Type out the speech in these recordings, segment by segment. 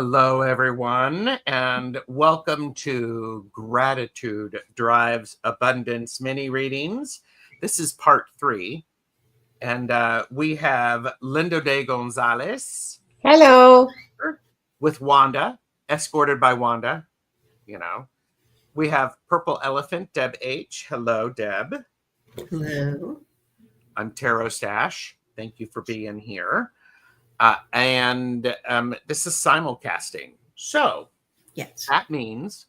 Hello, everyone, and welcome to Gratitude Drives Abundance mini readings. This is part 3, and we have Lindo de Gonzalez. Hello. With Wanda, escorted by Wanda. We have Purple Elephant, Deb H. Hello, Deb. Hello. I'm Taro Stash. Thank you for being here. And this is simulcasting. So yes, that means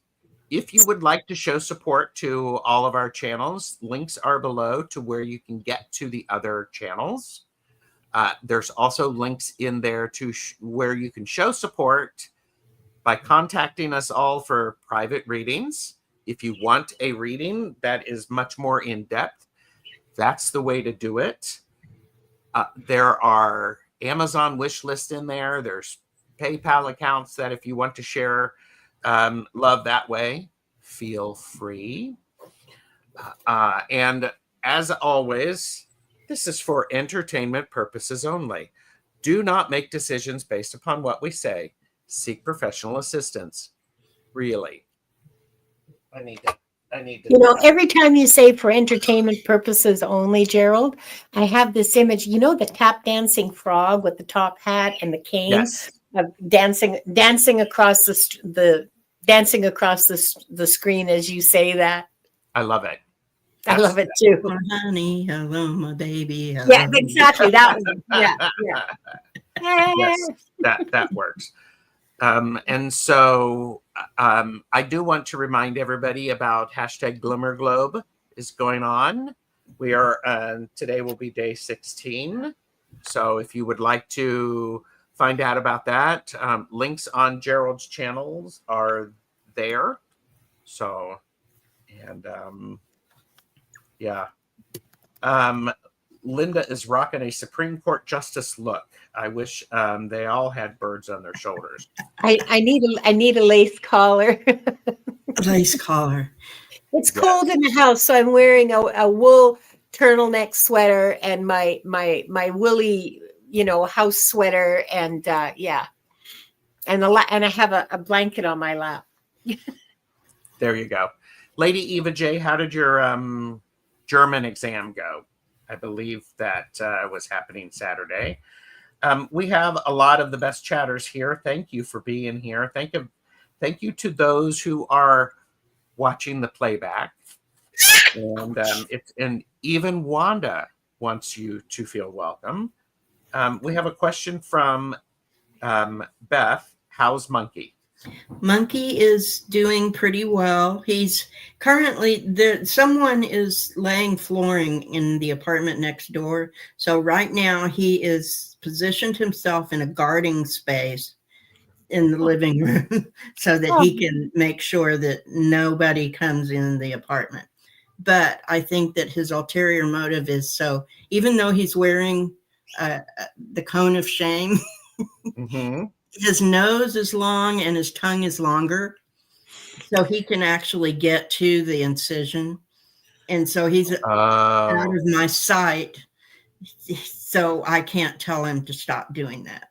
if you would like to show support to all of our channels, links are below to where you can get to the other channels. There's also links in there to where you can show support by contacting us all for private readings. If you want a reading that is much more in depth, that's the way to do it. There are Amazon wish list in there. There's PayPal accounts that if you want to share love that way, feel free. And as always, this is for entertainment purposes only. Do not make decisions based upon what we say. Seek professional assistance. Really. I need to. Every time you say for entertainment purposes only, Gerald, I have this image. The tap dancing frog with the top hat and the cane, yes, dancing across the screen as you say that. I love it. I love it too. Oh, honey, hello, my baby. Hello. Yeah, exactly. That one. Yeah. Yes, that works. And so I do want to remind everybody about hashtag Glimmer Globe is going on. We are today will be day 16. So if you would like to find out about that, links on Gerald's channels are there. So, and yeah. Linda is rocking a Supreme Court justice look. I wish they all had birds on their shoulders. I need a lace collar. Lace collar. It's cold in the house, so I'm wearing a wool turtleneck sweater and my woolly, house sweater, and and I have a blanket on my lap. There you go. Lady Eva J, how did your German exam go? I believe that was happening Saturday. We have a lot of the best chatters here. Thank you for being here. Thank you to those who are watching the playback. And even Wanda wants you to feel welcome. We have a question from Beth. How's Monkey? Monkey is doing pretty well. He's currently there. Someone is laying flooring in the apartment next door. So right now he is positioned himself in a guarding space in the living room so that he can make sure that nobody comes in the apartment. But I think that his ulterior motive is so, even though he's wearing the cone of shame, mm-hmm. His nose is long and his tongue is longer, so he can actually get to the incision. And so he's out of my sight, so I can't tell him to stop doing that.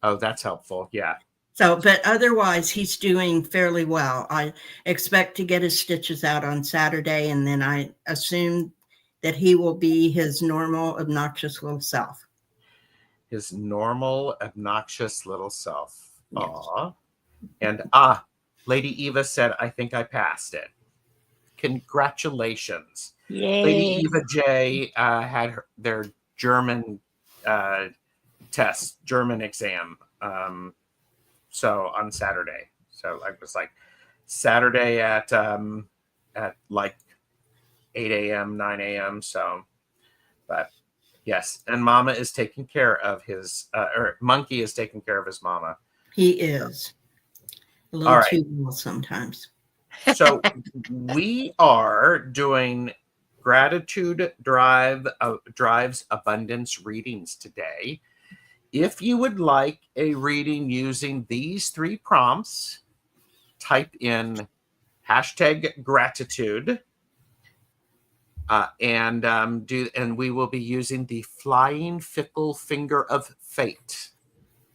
Oh, that's helpful. Yeah. So, but otherwise, he's doing fairly well. I expect to get his stitches out on Saturday, and then I assume that he will be his normal, obnoxious little self. His normal, obnoxious little self. Yes. Aw. And Lady Eva said, I think I passed it. Congratulations. Yay. Lady Eva J had their German test, German exam. So on Saturday. So I was like Saturday at like 8 a.m., 9 a.m. So, but yes, and Mama is taking care of his, or Monkey is taking care of his mama. He is a little too well sometimes. So we are doing Gratitude Drives Abundance readings today. If you would like a reading using these 3 prompts, type in hashtag gratitude. And we will be using the Flying Fickle Finger of Fate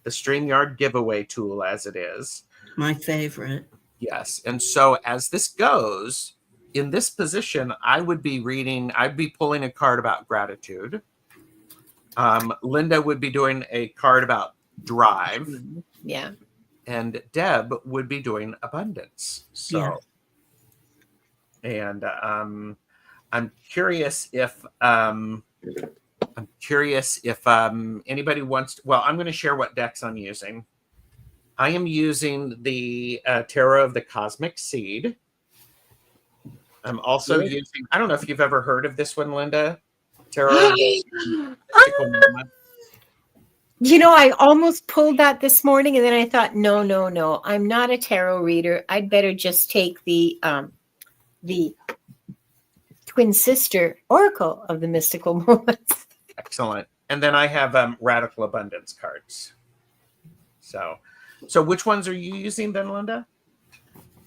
the StreamYard giveaway tool as it is. My favorite. Yes. And so as this goes, in this position, I'd be pulling a card about gratitude. Linda would be doing a card about drive. Yeah. And Deb would be doing abundance. So, and I'm curious if anybody wants to, well, I'm going to share what decks I'm using. I am using the Tarot of the Cosmic Seed. I'm also using, I don't know if you've ever heard of this one, Linda. Tarot of the Mystical Moment. You know, I almost pulled that this morning, and then I thought, no, I'm not a tarot reader. I'd better just take the twin sister oracle of the mystical moments. Excellent. And then I have Radical Abundance cards. So which ones are you using then, Linda?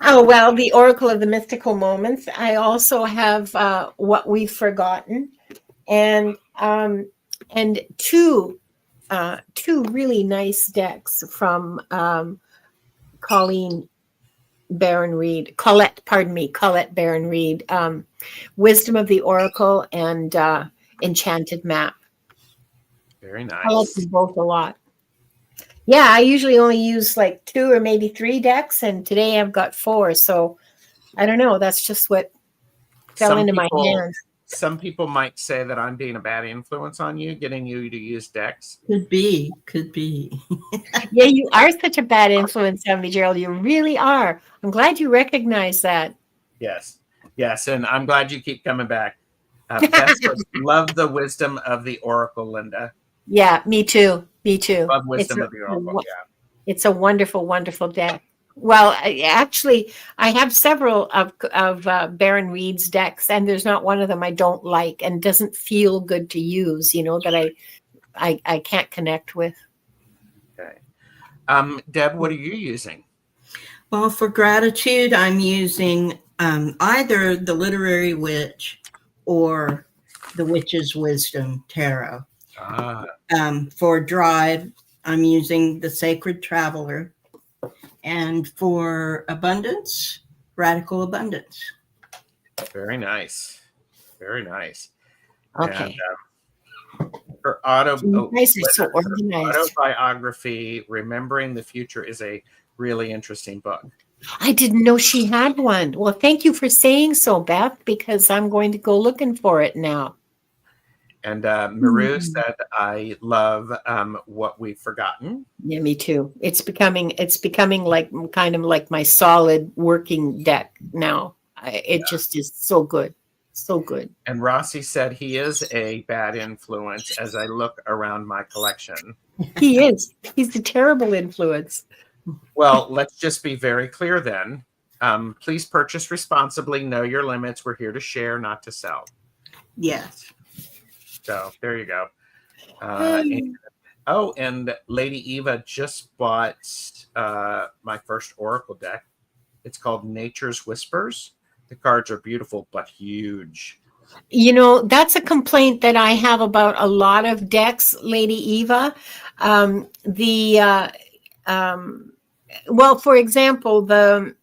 Oh, well, the oracle of the mystical moments. I also have What We've Forgotten, and two really nice decks from Colette Baron Reed, Wisdom of the Oracle and Enchanted Map. Very nice. I like them both a lot. Yeah, I usually only use like 2 or maybe 3 decks, and today I've got 4. So I don't know. That's just what fell into my hands. Some people might say that I'm being a bad influence on you, getting you to use decks. Could be. Yeah, you are such a bad influence on me, Gerald. You really are. I'm glad you recognize that. Yes, and I'm glad you keep coming back. Beth says, love the wisdom of the Oracle, Linda. Yeah, me too. Love wisdom of the Oracle. Yeah, it's a wonderful, wonderful deck. Well, I have several of Baron Reed's decks, and there's not one of them I don't like and doesn't feel good to use. You know, that I can't connect with. Okay, Deb, what are you using? Well, for gratitude, I'm using either the Literary Witch or the Witch's Wisdom Tarot. For drive, I'm using the Sacred Traveler. And for abundance, Radical Abundance. Very nice. Okay. And, her autobiography, Remembering the Future, is a really interesting book. I didn't know she had one. Well, thank you for saying so, Beth, because I'm going to go looking for it now. And Maru said, I love What We've Forgotten. Yeah, me too. It's becoming like kind of like my solid working deck now. It just is so good. So good. And Rossi said he is a bad influence as I look around my collection. He is. He's a terrible influence. Well, let's just be very clear then. Please purchase responsibly. Know your limits. We're here to share, not to sell. Yes. So there you go. And Lady Eva just bought my first Oracle deck. It's called Nature's Whispers. The cards are beautiful, but huge. You know, that's a complaint that I have about a lot of decks, Lady Eva. Well, for example, the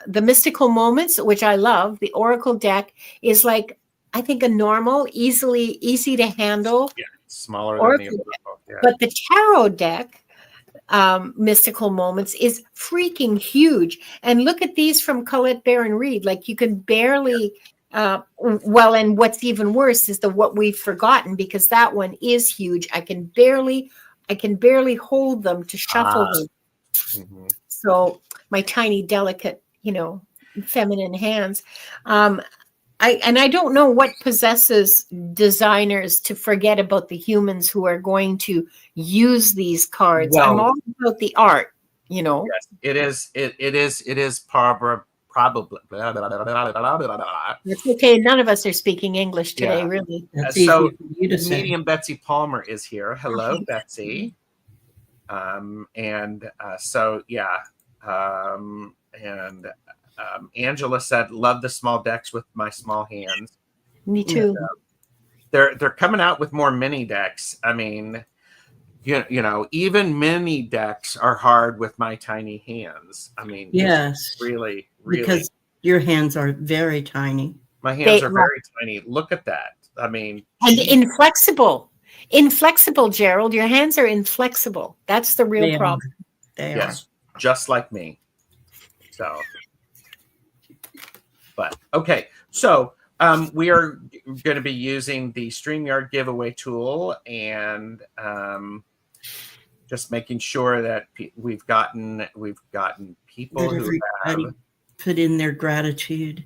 Mystical Moments, which I love, the Oracle deck is like, I think, a normal, easy to handle. Yeah, smaller Oracle than the Oracle. Yeah. But the Tarot deck, Mystical Moments, is freaking huge. And look at these from Colette Baron Reed. Like, you can barely, and what's even worse is the What We've Forgotten, because that one is huge. I can barely hold them to shuffle them. Mm-hmm. So my tiny, delicate, feminine hands. I don't know what possesses designers to forget about the humans who are going to use these cards. Well, I'm all about the art, Yes, it is probably. It's okay. None of us are speaking English today, Yeah. really. That's easy So for you to say. medium Betsy Palmer is here. Hello, Betsy. Angela said, "Love the small decks with my small hands." Me too. And, they're coming out with more mini decks. I mean, you know, even mini decks are hard with my tiny hands. I mean, Yes, really, because your hands are very tiny. my hands are very tiny. Look at that. I mean, and inflexible. Inflexible, Gerald. Your hands are inflexible. That's the real They problem. They yes, just like me. So, but okay. So we are going to be using the StreamYard giveaway tool and just making sure that we've gotten people that who everybody have put in their gratitude.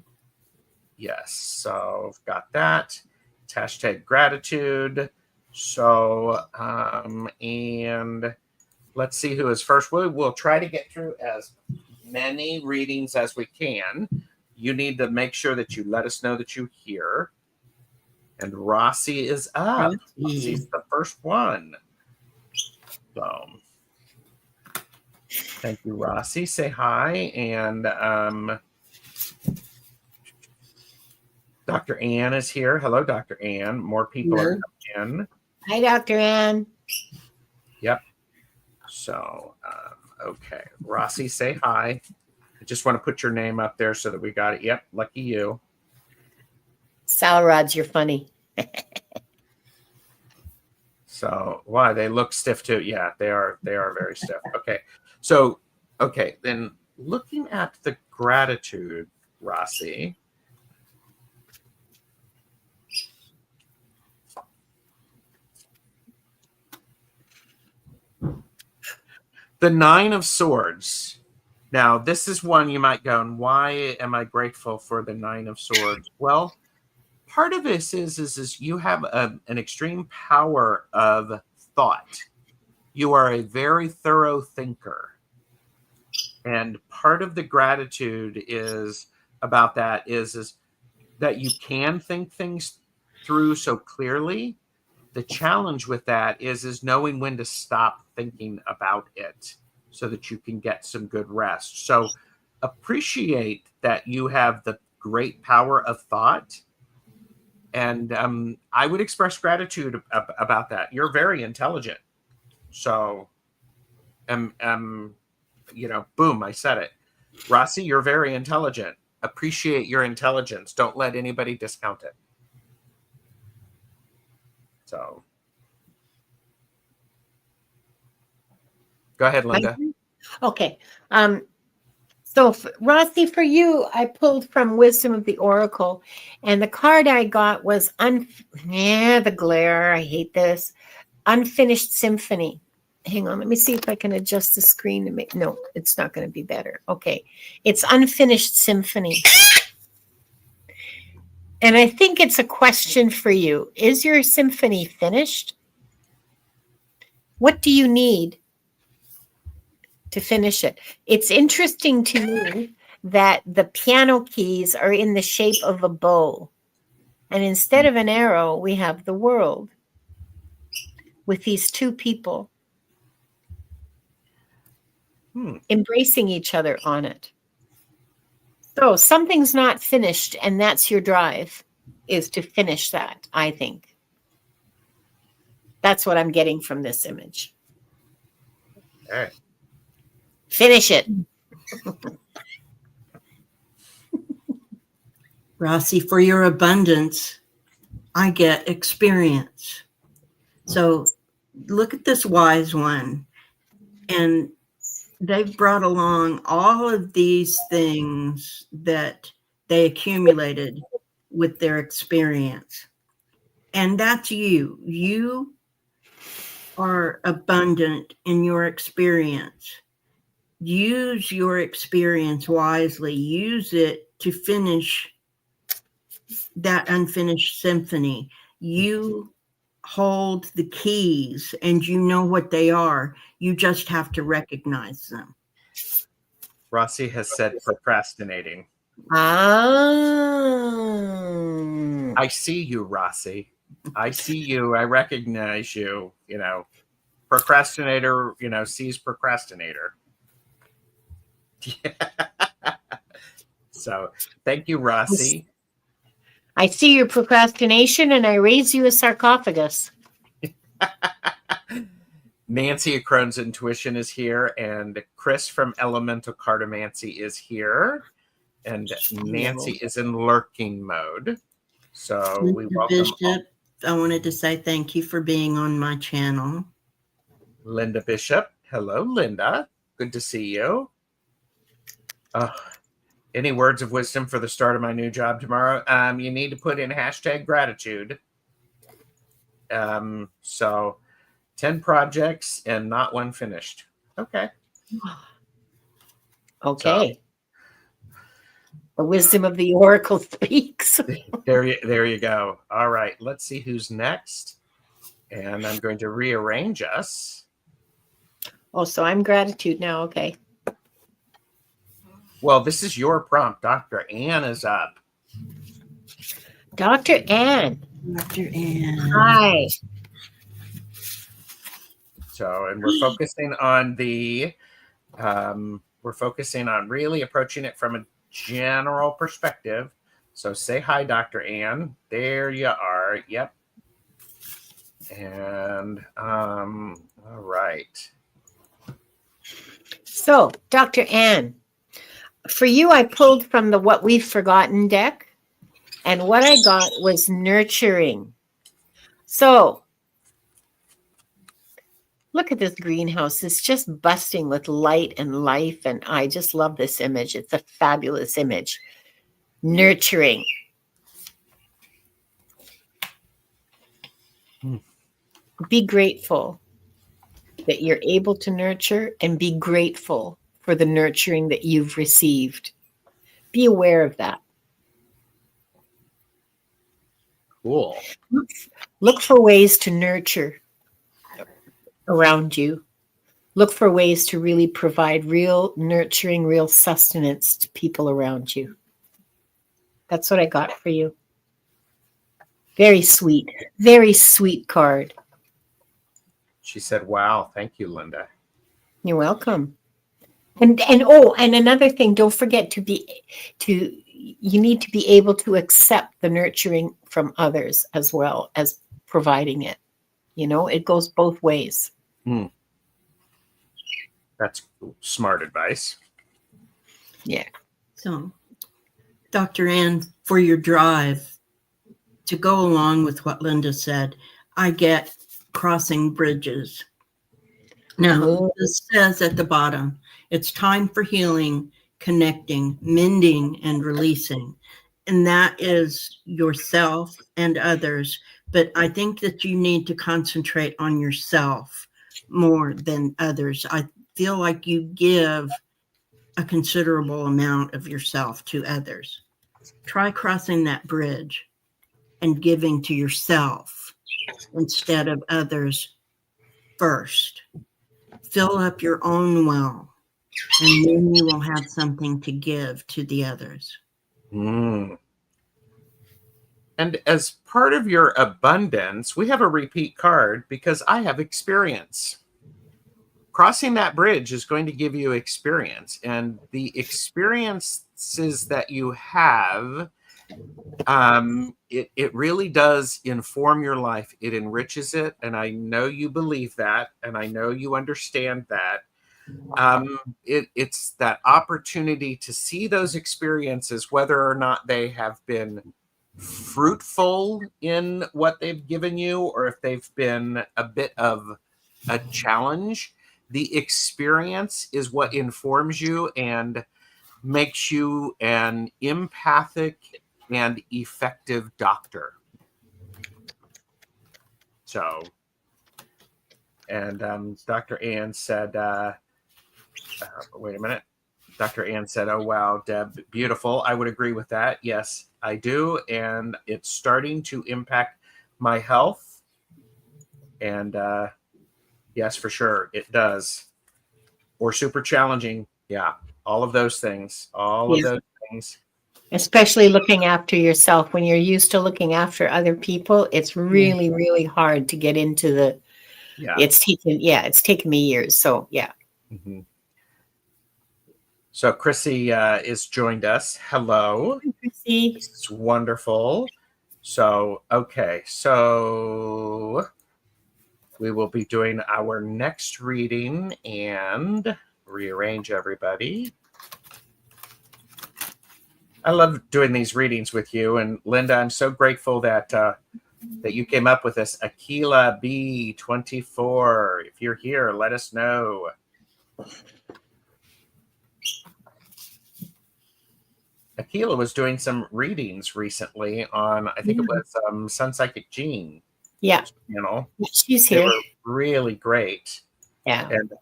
yes. So I've got that. It's hashtag gratitude. So and let's see who is first. We'll try to get through as many readings as we can. You need to make sure that you let us know that you hear. And Rossi is up. Rossi's the first one. So thank you, Rossi. Say hi. And Dr. Ann is here. Hello, Dr. Ann. More people are coming in. Hi, Dr. Ann. Yep. So, okay. Rossi, say hi. I just want to put your name up there so that we got it. Yep. Lucky you. Sal Rods, you're funny. So, why? They look stiff too. Yeah, they are very stiff. Okay. So, okay. Then looking at the gratitude, Rossi. The Nine of Swords. Now, this is one you might go, and why am I grateful for the Nine of Swords? Well, part of this is you have an extreme power of thought. You are a very thorough thinker. And part of the gratitude is about that is that you can think things through so clearly. The challenge with that is knowing when to stop thinking about it so that you can get some good rest. So appreciate that you have the great power of thought. And I would express gratitude about that. You're very intelligent. So, you know, boom, I said it. Rossi, you're very intelligent. Appreciate your intelligence. Don't let anybody discount it. So, go ahead, Linda. Okay. So, Rossi, for you, I pulled from Wisdom of the Oracle, and the card I got was the glare. I hate this. Unfinished Symphony. Hang on, let me see if I can adjust the screen to make. No, it's not going to be better. Okay, it's Unfinished Symphony. And I think it's a question for you. Is your symphony finished? What do you need to finish it? It's interesting to me that the piano keys are in the shape of a bow. And instead of an arrow, we have the world with these two people embracing each other on it. So something's not finished, and that's your drive, is to finish that, I think. That's what I'm getting from this image. All right. Finish it. Rossi, for your abundance, I get experience. So look at this wise one. And they've brought along all of these things that they accumulated with their experience. And that's you. You are abundant in your experience. Use your experience wisely. Use it to finish that unfinished symphony. You hold the keys and you know what they are. You just have to recognize them. Rossi has said procrastinating. I see you, Rossi. I see you. I recognize you. You know, procrastinator, you know, sees procrastinator. So thank you, Rossi. I see your procrastination and I raise you a sarcophagus. Nancy at Crohn's Intuition is here, and Chris from Elemental Cartomancy is here, and Nancy is in lurking mode. So we Mr. welcome Bishop, I wanted to say thank you for being on my channel. Linda Bishop. Hello, Linda. Good to see you. Any words of wisdom for the start of my new job tomorrow? You need to put in #gratitude. So 10 projects and not one finished. Okay. Okay. So, the wisdom of the oracle speaks. There you go. All right. Let's see who's next. And I'm going to rearrange us. Oh, so I'm gratitude now. Okay. Well, this is your prompt. Dr. Ann is up. Dr. Ann. Dr. Ann. Hi. So, and we're focusing on we're focusing on really approaching it from a general perspective. So say hi, Dr. Ann. There you are. Yep. And all right. So, Dr. Ann, for you, I pulled from the What We've Forgotten deck, and what I got was nurturing. So, look at this greenhouse. It's just busting with light and life, and I just love this image. It's a fabulous image. Nurturing. Be grateful that you're able to nurture, and be grateful for the nurturing that you've received. Be aware of that. Cool. Look for ways to nurture around you. Look for ways to really provide real nurturing, real sustenance to people around you. That's what I got for you. Very sweet card. She said, wow, thank you, Linda. You're welcome. And another thing, don't forget you need to be able to accept the nurturing from others as well as providing it. You know, it goes both ways. That's smart advice. Yeah. So, Dr. Ann, for your drive, to go along with what Linda said, I get crossing bridges. Now, this says at the bottom, it's time for healing, connecting, mending, and releasing. And that is yourself and others. But I think that you need to concentrate on yourself more than others. I feel like you give a considerable amount of yourself to others. Try crossing that bridge and giving to yourself instead of others first. Fill up your own well, and then you will have something to give to the others. And as part of your abundance, we have a repeat card because I have experience. Crossing that bridge is going to give you experience, and the experiences that you have, it really does inform your life. It enriches it, and I know you believe that, and I know you understand that. It's that opportunity to see those experiences, whether or not they have been fruitful in what they've given you, or if they've been a bit of a challenge. The experience is what informs you and makes you an empathic and effective doctor. So, and Dr. Ann said, wait a minute. Dr. Ann said, oh, wow, Deb, beautiful. I would agree with that. Yes, I do. And it's starting to impact my health. And yes, for sure, it does. Or super challenging. Yeah, all of those things. All of those things. Especially looking after yourself. When you're used to looking after other people, it's really, really hard to get into the. Yeah. It's taken me years. So yeah. Mm-hmm. So Chrissy is joined us. Hello. Hi, Chrissy. It's wonderful. So okay. So we will be doing our next reading and rearrange everybody. I love doing these readings with you. And Linda, I'm so grateful that that you came up with this. Aquila B24. If you're here, let us know. Aquila was doing some readings recently on, I think it was Sun Psychic Jean. Yeah. Channel. She's They here. were really great. Yeah. And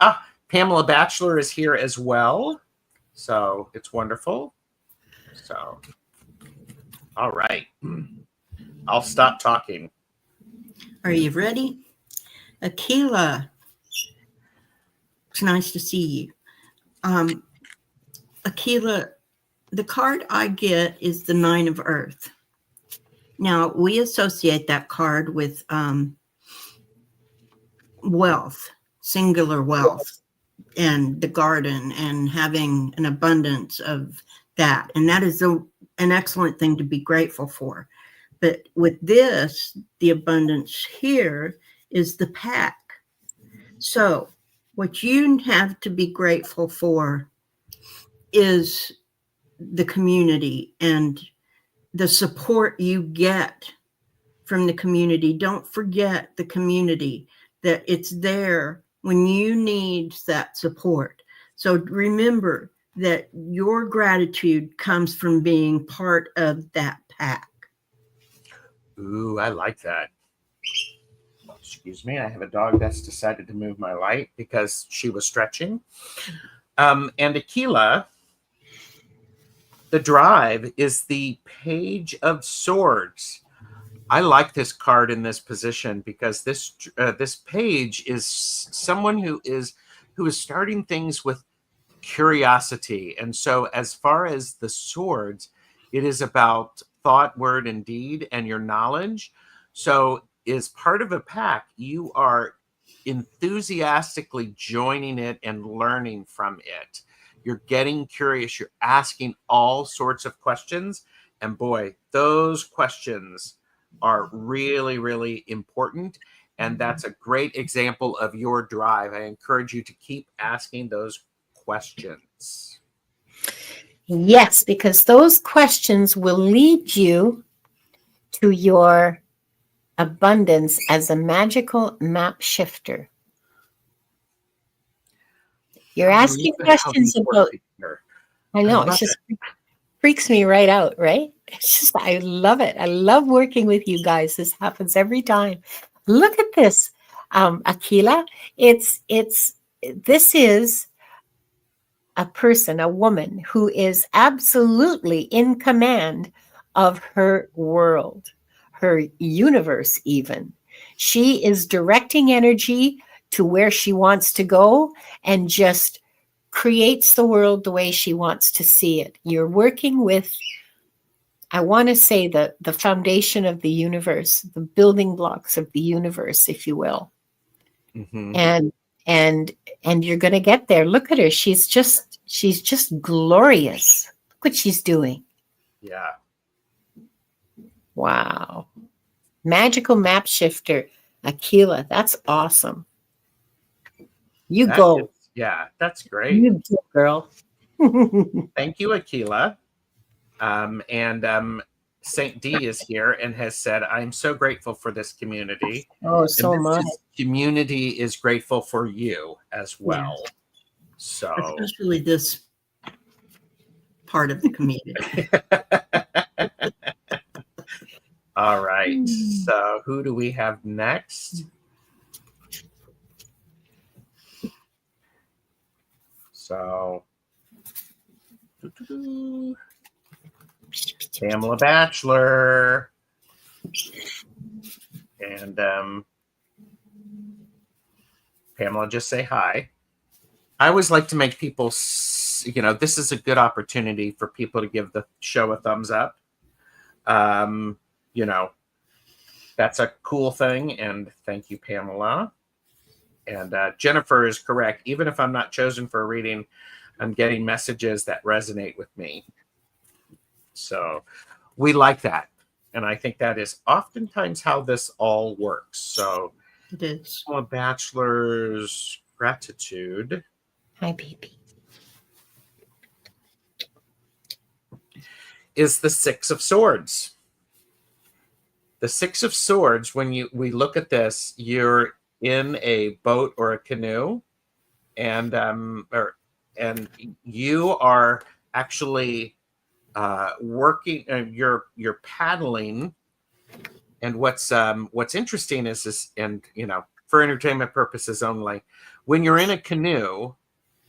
Pamela Batchelor is here as well. So it's wonderful. So, all right. I'll stop talking. Are you ready? Aquila, it's nice to see you. Aquila, the card I get is the Nine of Earth. Now, we associate that card with wealth, singular wealth, and the garden, and having an abundance of that. And that is an excellent thing to be grateful for. But with this, the abundance here is the pack. So what you have to be grateful for is the community and the support you get from the community. Don't forget the community, that it's there when you need that support. So remember that your gratitude comes from being part of that pack. Ooh, I like that. Excuse me, I have a dog that's decided to move my light because she was stretching. And Aquila, the drive is the Page of Swords. I like this card in this position because this page is someone who is starting things with curiosity. And so as far as the swords, it is about thought, word, and deed, and your knowledge. So as part of a pack, you are enthusiastically joining it and learning from it. You're getting curious. You're asking all sorts of questions. And boy, those questions are really, really important. And that's a great example of your drive. I encourage you to keep asking those questions. Yes, because those questions will lead you to your abundance as a magical map shifter. You're asking questions about, I know, it's just freaks me right out, right? It's just, I love it. I love working with you guys. This happens every time. Look at this, Aquila. This is a person, a woman who is absolutely in command of her world, her universe even. She is directing energy to where she wants to go and just creates the world the way she wants to see it. You're working with, I want to say, the foundation of the universe, the building blocks of the universe, if you will. Mm-hmm. And you're going to get there. Look at her. She's just glorious. Look what she's doing. Yeah. Wow. Magical map shifter, Aquila. That's awesome. You go. Yeah, that's great. You go, girl. Thank you, Aquila. Saint D is here and has said, I'm so grateful for this community. Oh, so much. Community is grateful for you as well. Yeah. So especially this part of the community. All right. So who do we have next? So Pamela Batchelor. And Pamela, just say hi. I always like to make people, this is a good opportunity for people to give the show a thumbs up. That's a cool thing. And thank you, Pamela. And Jennifer is correct. Even if I'm not chosen for a reading, I'm getting messages that resonate with me. So we like that. And I think that is oftentimes how this all works. So It is. A bachelor's gratitude Hi, baby. is the Six of Swords. The Six of Swords, when we look at this, you're in a boat or a canoe, and and you are actually working. You're paddling, and what's interesting is and for entertainment purposes only, when you're in a canoe,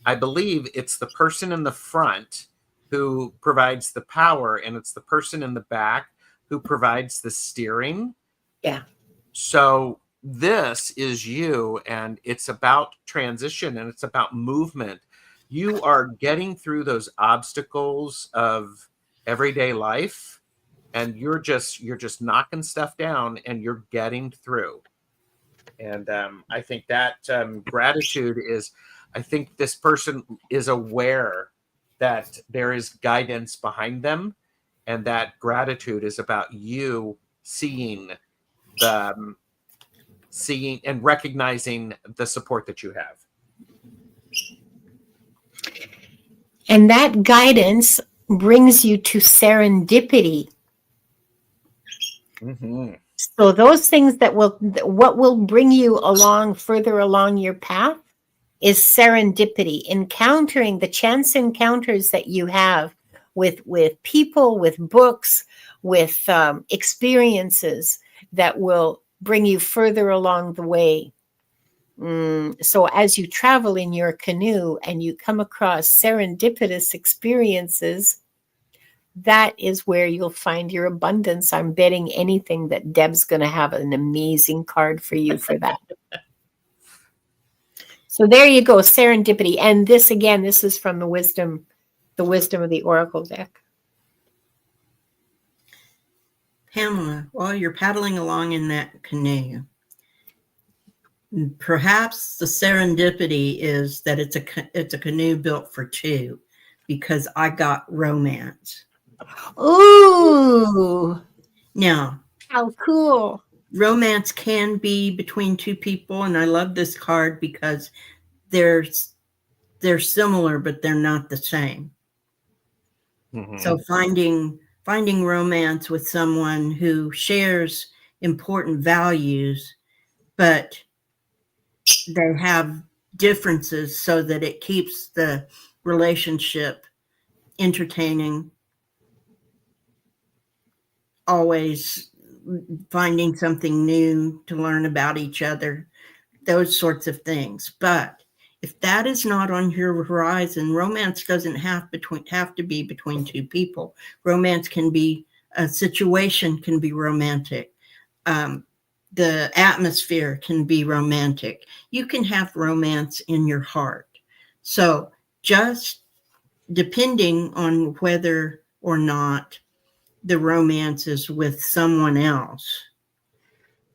I believe it's the person in the front who provides the power, and it's the person in the back who provides the steering. Yeah. So this is you, and it's about transition, and it's about movement. You are getting through those obstacles of everyday life, and you're just knocking stuff down, and you're getting through. And I think that gratitude is, I think this person is aware that there is guidance behind them, and that gratitude is about you seeing and recognizing the support that you have. And that guidance brings you to serendipity. Mm-hmm. So those things what will bring you further along your path is serendipity, encountering the chance encounters that you have with people, with books, with experiences that will bring you further along the way. So as you travel in your canoe and you come across serendipitous experiences, that is where you'll find your abundance. I'm betting anything that Deb's going to have an amazing card for you for that. So there you go, serendipity. And this is from the wisdom of the Oracle deck. Pamela, while you're paddling along in that canoe, perhaps the serendipity is that it's a canoe built for two, because I got romance. Ooh, Now, how cool. Romance can be between two people, and I love this card because they're similar, but they're not the same. Mm-hmm. So finding romance with someone who shares important values, but they have differences so that it keeps the relationship entertaining, always finding something new to learn about each other, those sorts of things. But if that is not on your horizon, romance doesn't have to be between two people. Romance can be, a situation can be romantic. The atmosphere can be romantic. You can have romance in your heart. So just depending on whether or not the romance is with someone else.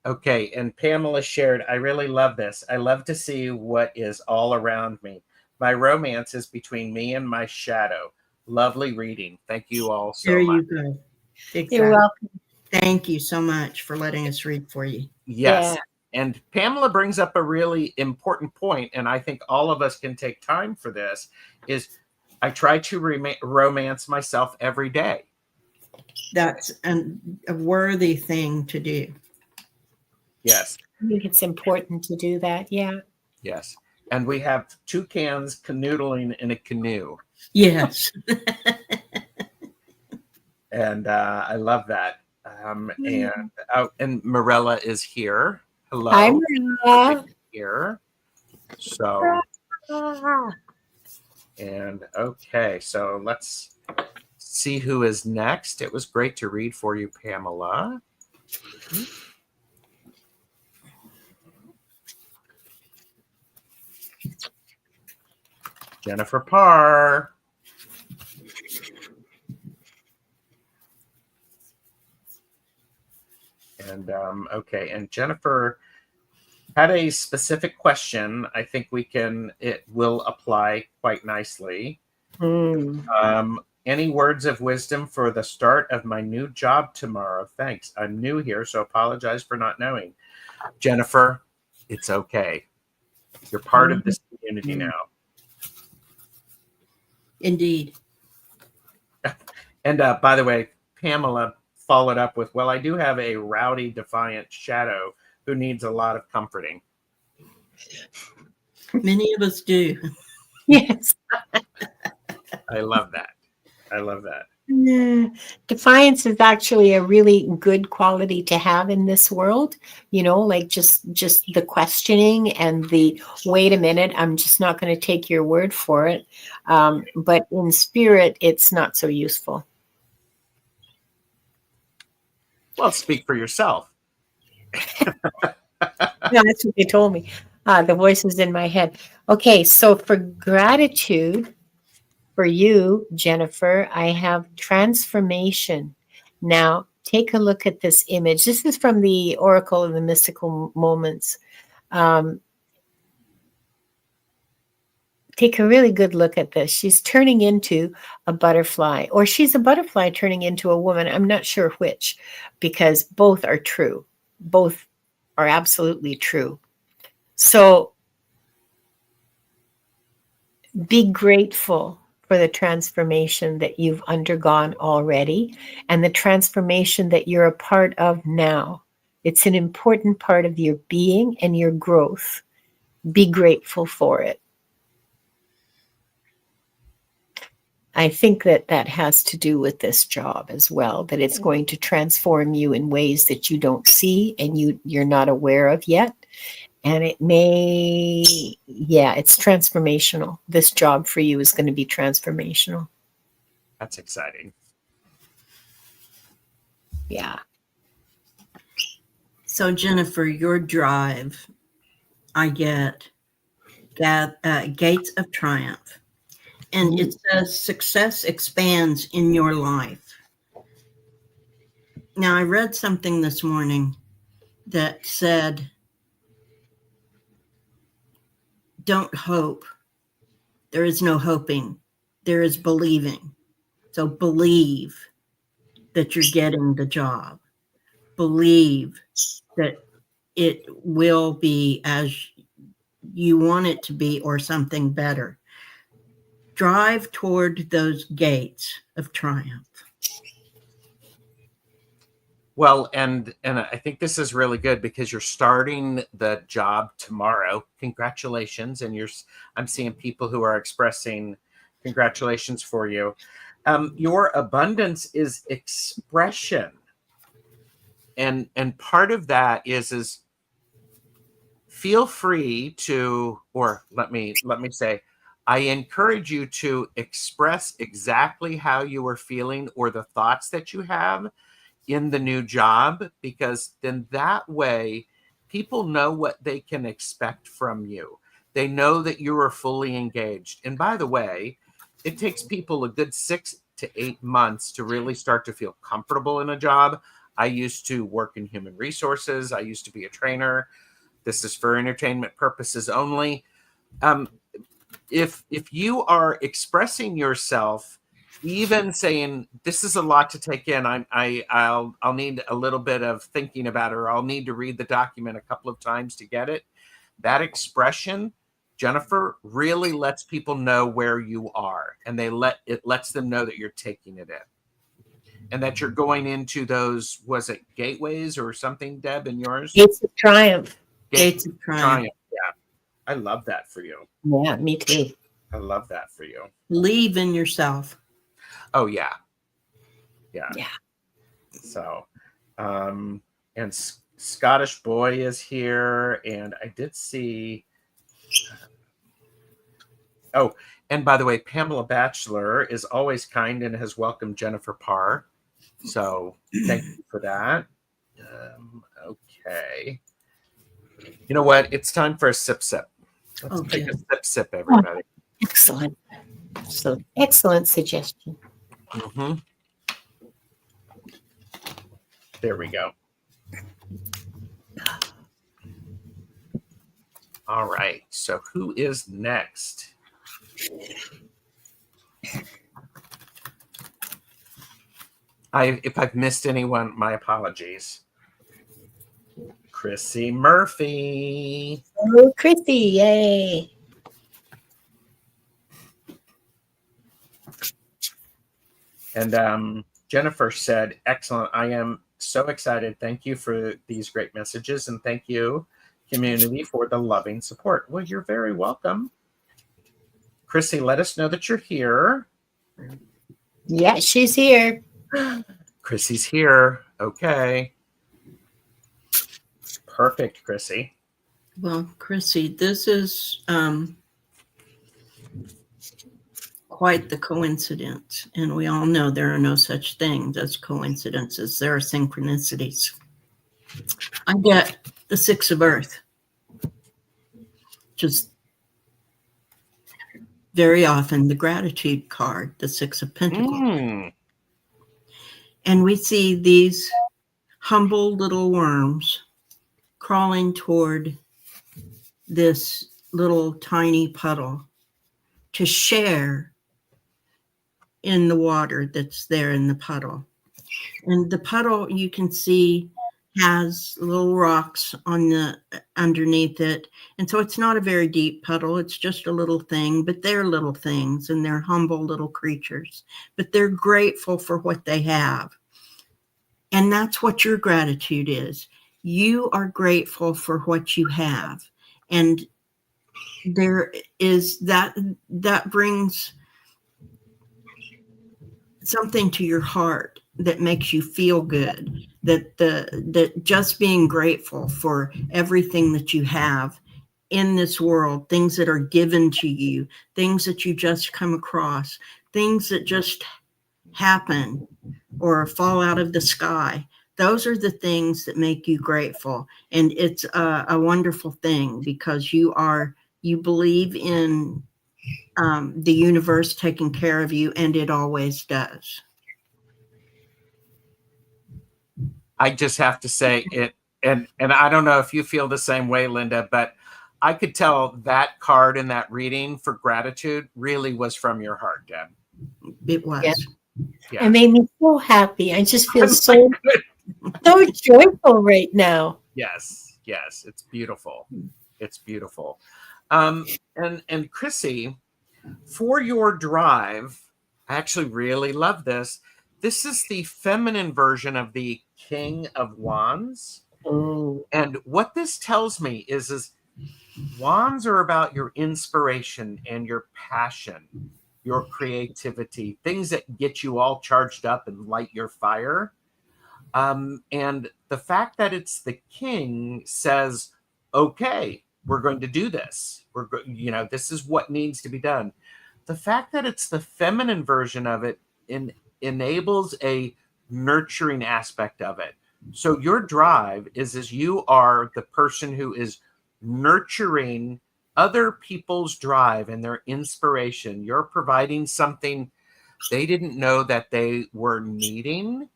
Okay, and Pamela shared, I really love this. I love to see what is all around me. My romance is between me and my shadow. Lovely reading. Thank you all so much. There you go. Exactly. You're welcome. Thank you so much for letting us read for you. Yes. Yeah. And Pamela brings up a really important point, and I think all of us can take time for this, is I try to romance myself every day. That's a worthy thing to do. Yes. I think it's important to do that. Yeah. Yes. And we have toucans canoodling in a canoe. Yes. And I love that. And Morella is here. Hello. Hi, Morella. Here. So, and okay, so let's see who is next. It was great to read for you, Pamela. Jennifer Parr. And okay, and Jennifer had a specific question. I think it will apply quite nicely. Any words of wisdom for the start of my new job tomorrow? Thanks. I'm new here, so apologize for not knowing. Jennifer, It's okay. You're part of this community now. Indeed. And by the way, Pamela followed up with, well, I do have a rowdy, defiant shadow who needs a lot of comforting. Many of us do. Yes. I love that. I love that. Defiance is actually a really good quality to have in this world, like just the questioning and the wait a minute, I'm just not going to take your word for it. But in spirit, it's not so useful. Well, speak for yourself. Yeah, that's what they told me. The voices in my head. Okay, so for gratitude, for you, Jennifer, I have transformation. Now, take a look at this image. This is from the Oracle of the Mystical Moments. Take a really good look at this. She's turning into a butterfly, or she's a butterfly turning into a woman. I'm not sure which, because both are true. Both are absolutely true. So be grateful for the transformation that you've undergone already and the transformation that you're a part of now. It's an important part of your being and your growth. Be grateful for it. I think that has to do with this job as well, that it's going to transform you in ways that you don't see and you're not aware of yet. And it may, it's transformational. This job for you is going to be transformational. That's exciting. Yeah. So, Jennifer, your drive, I get Gates of Triumph. And it says success expands in your life. Now, I read something this morning that said, don't hope. There is no hoping. There is believing. So believe that you're getting the job. Believe that it will be as you want it to be or something better. Drive toward those gates of triumph. Well, and I think this is really good because you're starting the job tomorrow. Congratulations. And I'm seeing people who are expressing congratulations for you. Your abundance is expression. And part of that is feel free to, or let me say, I encourage you to express exactly how you are feeling or the thoughts that you have in the new job, because then that way people know what they can expect from you. They know that you are fully engaged. And by the way, it takes people a good 6 to 8 months to really start to feel comfortable in a job. I used to work in human resources. I used to be a trainer. This is for entertainment purposes only. If you are expressing yourself, even saying this is a lot to take in, I'll need a little bit of thinking about it, or I'll need to read the document a couple of times to get it. That expression, Jennifer, really lets people know where you are, and it lets them know that you're taking it in, and that you're going into those, was it gateways or something, Deb, in yours? Gates of Triumph. Gates of Triumph. Yeah, I love that for you. Yeah, me too. I love that for you. Believe in yourself. Oh, yeah. Yeah. So, and Scottish Boy is here, and I did see. Oh, and by the way, Pamela Batchelor is always kind and has welcomed Jennifer Parr. So thank you for that. Okay. You know what? It's time for a sip. Let's take a sip, everybody. Excellent. So excellent suggestion. Mm-hmm. There we go. All right. So who is next? If I've missed anyone, my apologies. Chrissy Murphy. Oh, Chrissy, yay. And Jennifer said, excellent. I am so excited. Thank you for these great messages. And thank you, community, for the loving support. Well, you're very welcome. Chrissy, let us know that you're here. Yeah, she's here. Chrissy's here. Okay. Perfect, Chrissy. Well, Chrissy, this is quite the coincidence. And we all know there are no such things as coincidences. There are synchronicities. I get the Six of Earth. Just very often the gratitude card, the Six of Pentacles. And we see these humble little worms crawling toward this little tiny puddle to share in the water that's there in the puddle. And the puddle, you can see, has little rocks on the underneath it. And so it's not a very deep puddle. It's just a little thing, but they're little things and they're humble little creatures, but they're grateful for what they have. And that's what your gratitude is. You are grateful for what you have. And there is that brings something to your heart that makes you feel good, that just being grateful for everything that you have in this world, things that are given to you, things that you just come across, things that just happen or fall out of the sky. Those are the things that make you grateful. And it's a wonderful thing because you believe in the universe taking care of you, and it always does. I just have to say it, and I don't know if you feel the same way, Linda, but I could tell that card in that reading for gratitude really was from your heart, Deb. It was. Yeah. It made me so happy. I just feel so joyful right now. Yes, it's beautiful. It's beautiful. And Chrissy, for your drive, I actually really love this. This is the feminine version of the King of Wands. Oh. And what this tells me is wands are about your inspiration and your passion, your creativity, things that get you all charged up and light your fire. And the fact that it's the king says, okay, we're going to do this. This is what needs to be done. The fact that it's the feminine version of it enables a nurturing aspect of it. So your drive is you are the person who is nurturing other people's drive and their inspiration. You're providing something they didn't know that they were needing.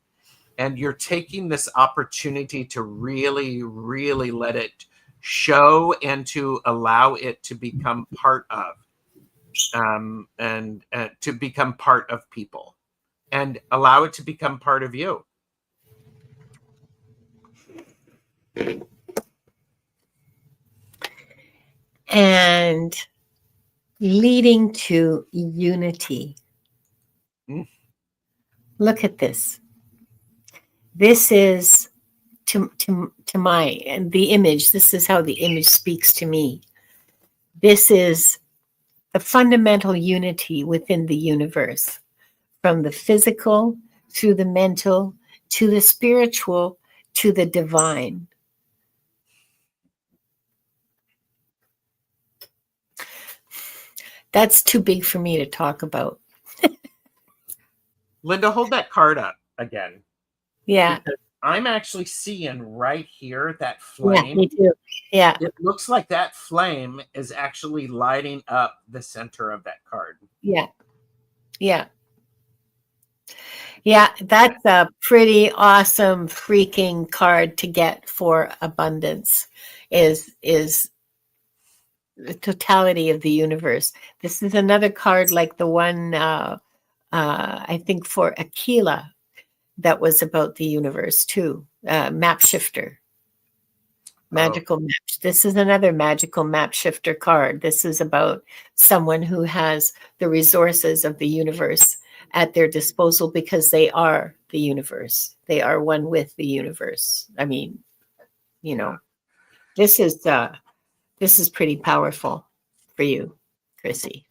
And you're taking this opportunity to really, really let it show and to allow it to become part of, and to become part of people and allow it to become part of you. And leading to unity. Look at this. This is to the image. This is how the image speaks to me. This is the fundamental unity within the universe, from the physical through the mental to the spiritual to the divine. That's too big for me to talk about. Linda, hold that card up again. Yeah. Because I'm actually seeing right here that flame. Yeah, me too. Yeah. It looks like that flame is actually lighting up the center of that card. Yeah. Yeah. Yeah, that's a pretty awesome freaking card to get for abundance is the totality of the universe. This is another card like the one I think for Aquila that was about the universe too, map shifter. Magical map. This is another magical map shifter card. This is about someone who has the resources of the universe at their disposal because they are the universe. They are one with the universe. I mean, you know, this is pretty powerful for you, Chrissy.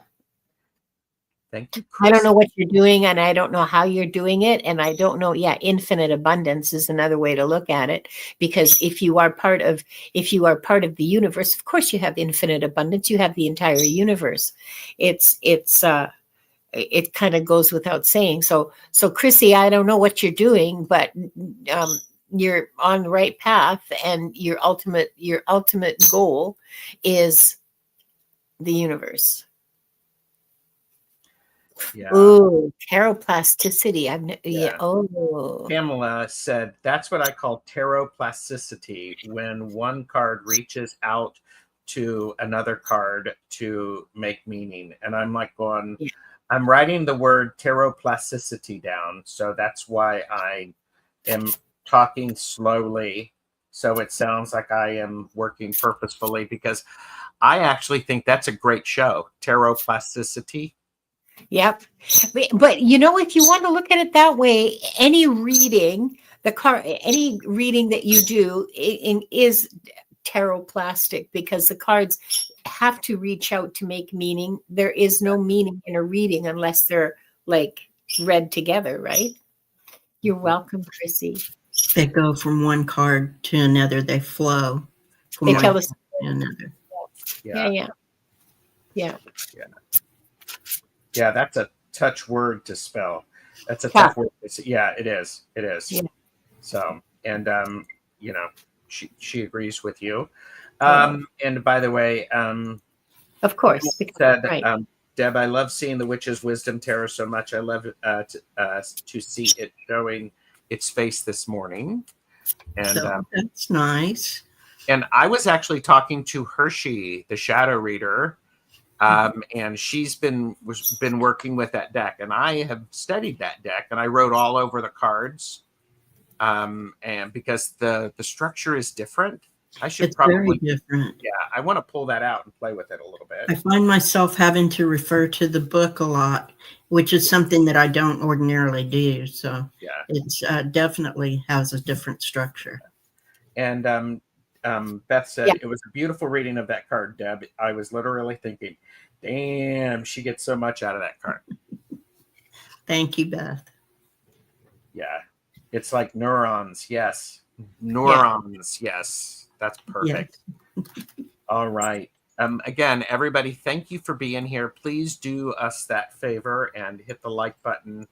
Thank you, I don't Chris. know what you're doing and I don't know how you're doing it. And I don't know. Yeah, infinite abundance is another way to look at it, because if you are part of the universe, of course you have infinite abundance. You have the entire universe. It kind of goes without saying. So Chrissy, I don't know what you're doing, but you're on the right path, and your ultimate goal is the universe. Yeah. Ooh, plasticity. Yeah. Oh, Pamela said, that's what I call plasticity, when one card reaches out to another card to make meaning. And I'm like going, yeah. I'm writing the word plasticity down. So that's why I am talking slowly. So it sounds like I am working purposefully, because I actually think that's a great show, plasticity. Yep. But if you want to look at it that way, any reading that you do is plastic, because the cards have to reach out to make meaning. There is no meaning in a reading unless they're like read together, right? You're welcome, Chrissy. They go from one card to another. They flow from They one tell card us. to another. Yeah. Yeah, that's a touch word to spell. That's a Tough. tough word. Yeah, it is. It is. Yeah. So, and she agrees with you. And by the way, Of course. said, Right. Deb, I love seeing the Witch's Wisdom Tarot so much. I love to see it showing its face this morning. And So that's nice. And I was actually talking to Hershey, the shadow reader, and she's been working with that deck, and I have studied that deck, and I wrote all over the cards, and because the structure is different, It's very different. Yeah, I want to pull that out and play with it a little bit. I find myself having to refer to the book a lot, which is something that I don't ordinarily do. So yeah, it's definitely has a different structure. And Beth said, It was a beautiful reading of that card, Deb. I was literally thinking, damn, she gets so much out of that card. Thank you, Beth. Yeah, it's like neurons. Yes. Neurons. Yes. That's perfect. Yes. All right. Again, everybody, thank you for being here. Please do us that favor and hit the like button.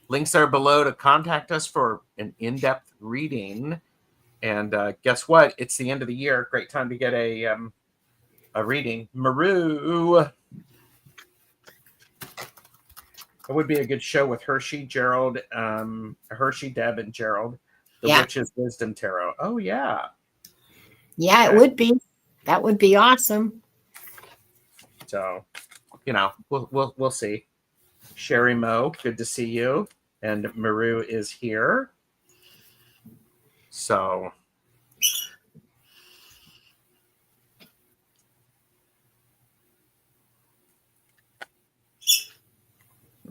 Links are below to contact us for an in-depth reading. And guess what? It's the end of the year. Great time to get a reading. Maru. It would be a good show with Hershey, Gerald, Hershey, Deb, and Gerald. The Witch's Wisdom Tarot. Oh, yeah. Yeah, it would be. That would be awesome. So, we'll see. Sherry Moe, good to see you. And Maru is here. So,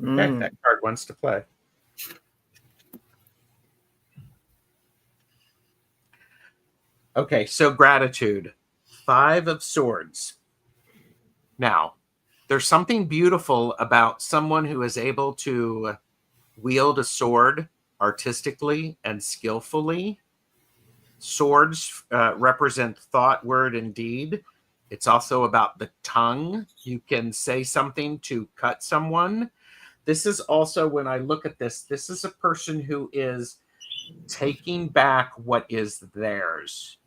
okay, that card wants to play. Okay, so gratitude. 5 of Swords. Now, there's something beautiful about someone who is able to wield a sword artistically and skillfully. Swords represent thought, word, and deed. It's also about the tongue. You can say something to cut someone. This is also, when I look at this is a person who is taking back what is theirs,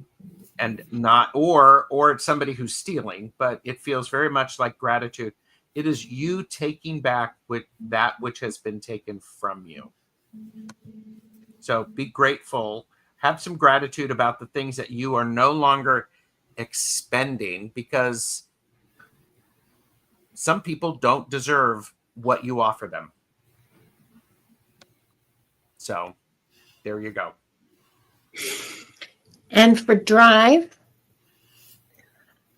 and not, or it's somebody who's stealing, but it feels very much like gratitude. It is you taking back that which has been taken from you. So be grateful. Have some gratitude about the things that you are no longer expending, because some people don't deserve what you offer them. So there you go. And for drive,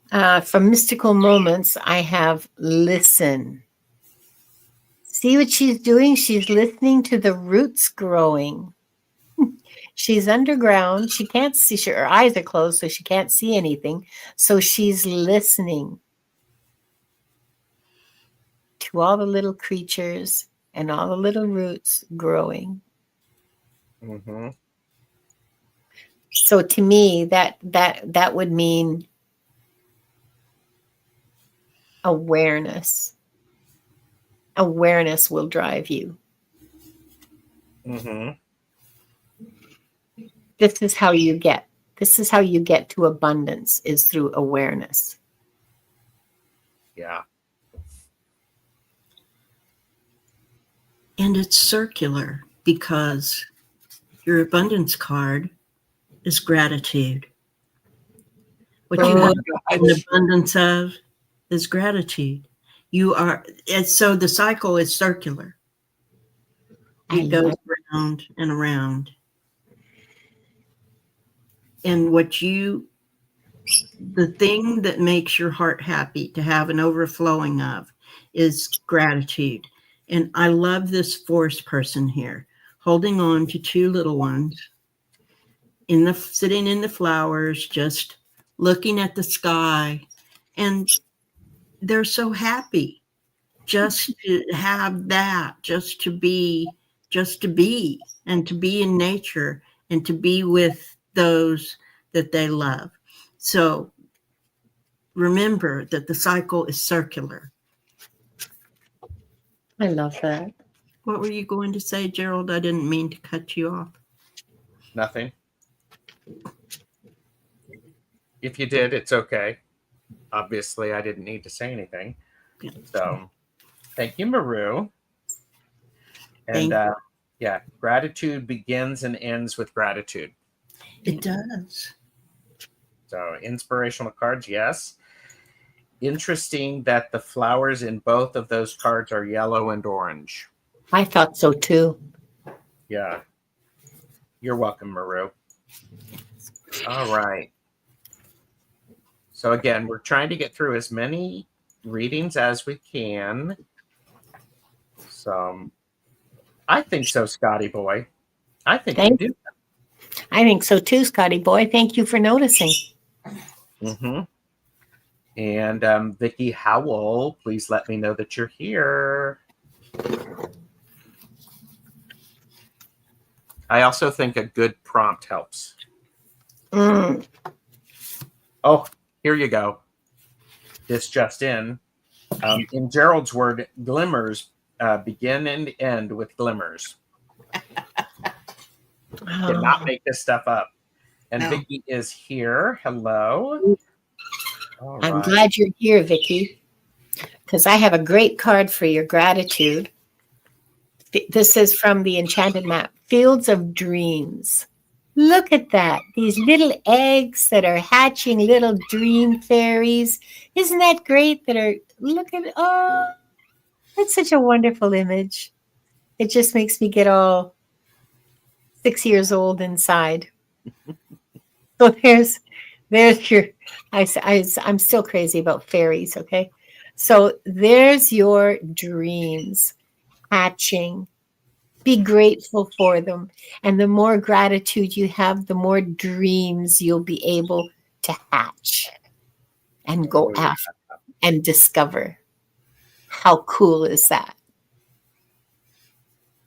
From Mystical Moments, I have listen. See what she's doing? She's listening to the roots growing. She's underground. She can't see. Her eyes are closed, so she can't see anything. So she's listening to all the little creatures and all the little roots growing. Mm-hmm. So to me, that would mean awareness. Awareness will drive you. Mm-hmm. This is how you get. This is how you get to abundance, is through awareness. Yeah. And it's circular because your abundance card is gratitude. What you have an abundance of is gratitude. You are, so the cycle is circular. It goes around and around. And the thing that makes your heart happy to have an overflowing of is gratitude. And I love this forest person here, holding on to two little ones, sitting in the flowers, just looking at the sky. And they're so happy just to have that, just to be, and to be in nature and to be with those that they love. So remember that the cycle is circular. I love that. What were you going to say, Gerald? I didn't mean to cut you off. Nothing. If you did, it's okay. Obviously, I didn't need to say anything. So, thank you, Maru. And yeah, gratitude begins and ends with gratitude. It does. So, inspirational cards, yes. Interesting that the flowers in both of those cards are yellow and orange. I thought so too. Yeah. You're welcome, Maru. All right. So again, we're trying to get through as many readings as we can. So I think so, Scotty boy. I think we do. I think so too, Scotty boy. Thank you for noticing. Mm-hmm. And Vicki Howell, please let me know that you're here. I also think a good prompt helps. Mm. Oh, here you go. This just in. In Gerald's word, glimmers begin and end with glimmers. Cannot make this stuff up. And No. Vicki is here. Hello. All I'm right. glad you're here, Vicki, because I have a great card for your gratitude. This is from the Enchanted Map, Fields of Dreams. Look at that. These little eggs that are hatching little dream fairies. Isn't that great? Look at, oh, that's such a wonderful image. It just makes me get all 6 years old inside. So there's your, I'm still crazy about fairies, okay? So there's your dreams hatching. Be grateful for them. And the more gratitude you have, the more dreams you'll be able to hatch and go after and discover. How cool is that?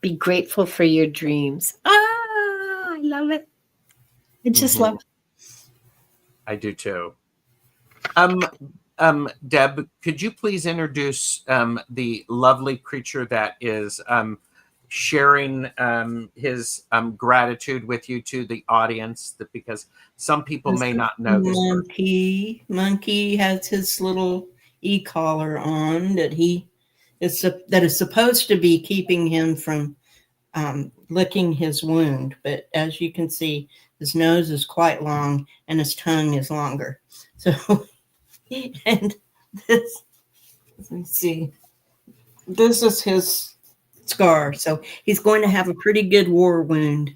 Be grateful for your dreams. I love it. I just love it. I do too. Deb, could you please introduce the lovely creature that is sharing his gratitude with you to the audience, because some people may not know this person. Monkey has his little e-collar on that is supposed to be keeping him from licking his wound, but as you can see, his nose is quite long and his tongue is longer. So, and this, let me see, this is his scar. So he's going to have a pretty good war wound.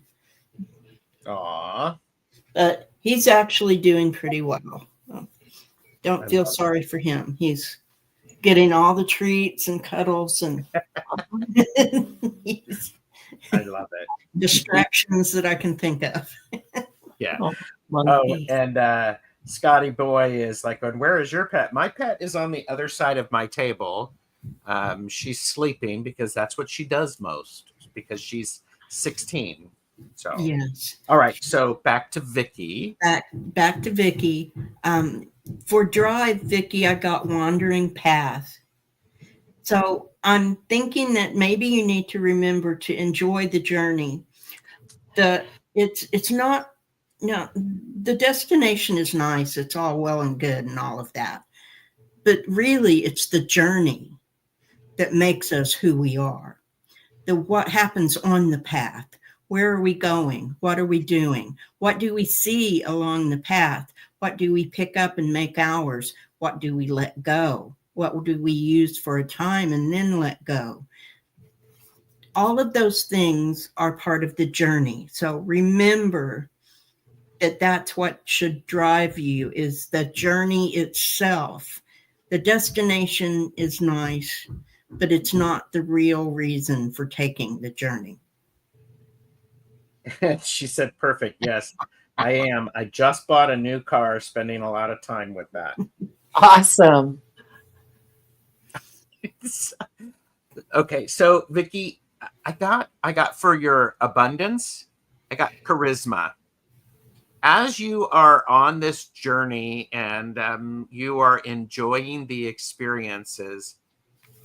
Aww. But he's actually doing pretty well. Don't feel sorry for him. He's getting all the treats and cuddles and I love it. distractions that I can think of. Yeah. Oh, Oh, monkey. and Scotty Boy is like, where is your pet? My pet is on the other side of my table. She's sleeping because that's what she does most, because she's 16. So Yes. all right, so back to Vicky. Back to Vicky. For Drive, Vicky, I got Wandering Path. So I'm thinking that maybe you need to remember to enjoy the journey. It's not, no, the destination is nice. It's all well and good and all of that. But really, it's the journey that makes us who we are. What happens on the path. Where are we going? What are we doing? What do we see along the path? What do we pick up and make ours? What do we let go? What do we use for a time and then let go? All of those things are part of the journey. So remember that that's what should drive you, is the journey itself. The destination is nice, but it's not the real reason for taking the journey. She said, perfect. Yes, I am. I just bought a new car, spending a lot of time with that. Awesome. Okay, so Vicky, I got for your abundance, I got charisma. As you are on this journey and you are enjoying the experiences,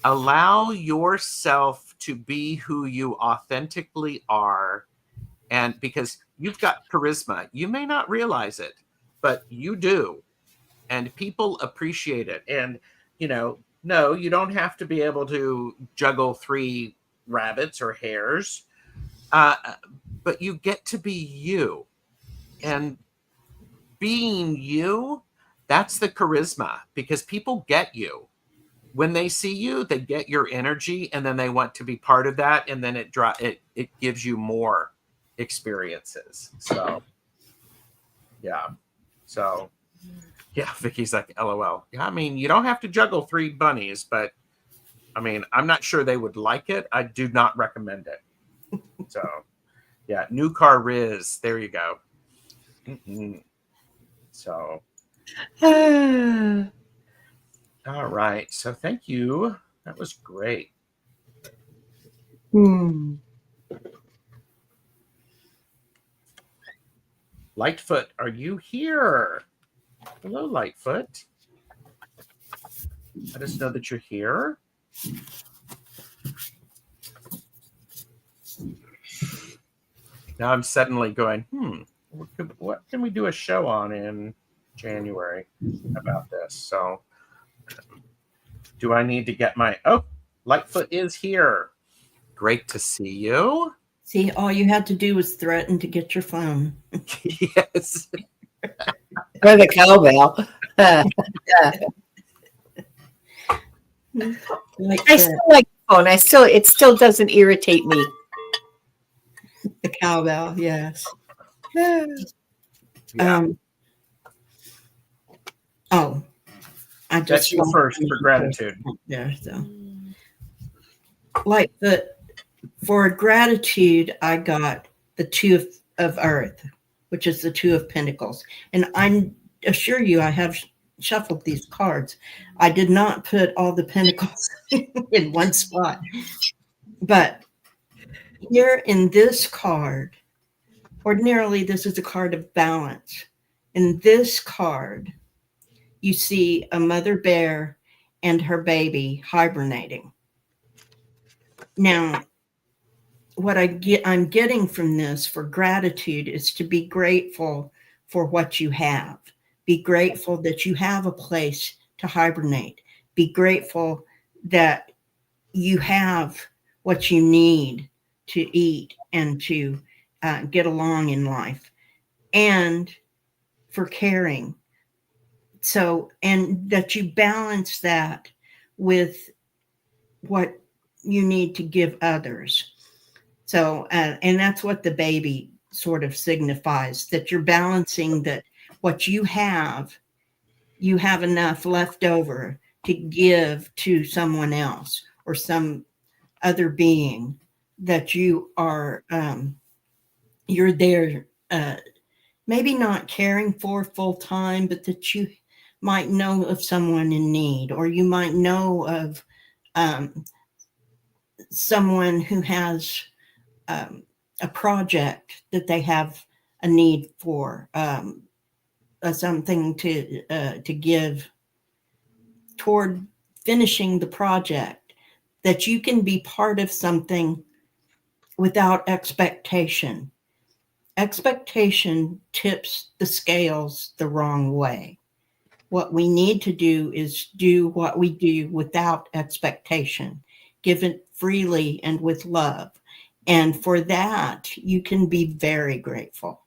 allow yourself to be who you authentically are. And because you've got charisma, you may not realize it, but you do. And people appreciate it. And, no, you don't have to be able to juggle 3 rabbits or hares, but you get to be you. And being you, that's the charisma, because people get you. When they see you, they get your energy, and then they want to be part of that, and then it gives you more experiences. So yeah. So yeah, Vicky's like, LOL. Yeah, I mean, you don't have to juggle 3 bunnies, but I mean, I'm not sure they would like it. I do not recommend it. So yeah, new car Riz. There you go. Mm-hmm. So all right. So thank you. That was great. Lightfoot, are you here? Hello, Lightfoot. Let us know that you're here. Now I'm suddenly going, what can we do a show on in January about this? So do I need to get Lightfoot is here. Great to see you. See, all you had to do was threaten to get your phone. Yes. Or the cowbell. I still like the phone. It still doesn't irritate me. The cowbell, yes. Yeah. That's you first for gratitude. There, so for gratitude, I got the 2 of Earth, which is the 2 of Pentacles, and I assure you, I have shuffled these cards. I did not put all the pentacles in one spot, but here in this card, ordinarily this is a card of balance. In this card, you see a mother bear and her baby hibernating. Now, what I'm getting from this for gratitude is to be grateful for what you have. Be grateful that you have a place to hibernate. Be grateful that you have what you need to eat and to get along in life, and for caring. So, and that you balance that with what you need to give others. So, and that's what the baby sort of signifies, that you're balancing that what you have you have enough left over to give to someone else or some other being that you are, you're there, maybe not caring for full time, but that you might know of someone in need, or you might know of someone who has a project that they have a need for, something to give toward finishing the project, that you can be part of something without expectation. Expectation tips the scales the wrong way. What we need to do is do what we do without expectation, give it freely and with love. And for that, you can be very grateful.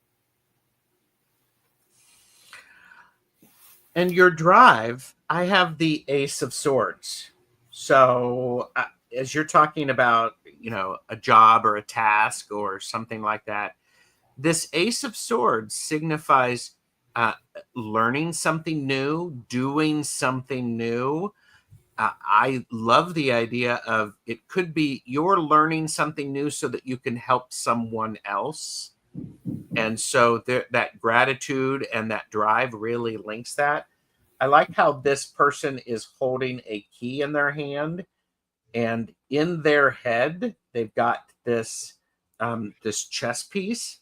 And your drive, I have the Ace of Swords. So as you're talking about, a job or a task or something like that, this Ace of Swords signifies learning something new, doing something new. I love the idea of it could be you're learning something new so that you can help someone else. And so that gratitude and that drive really links that. I like how this person is holding a key in their hand, and in their head, they've got this chess piece.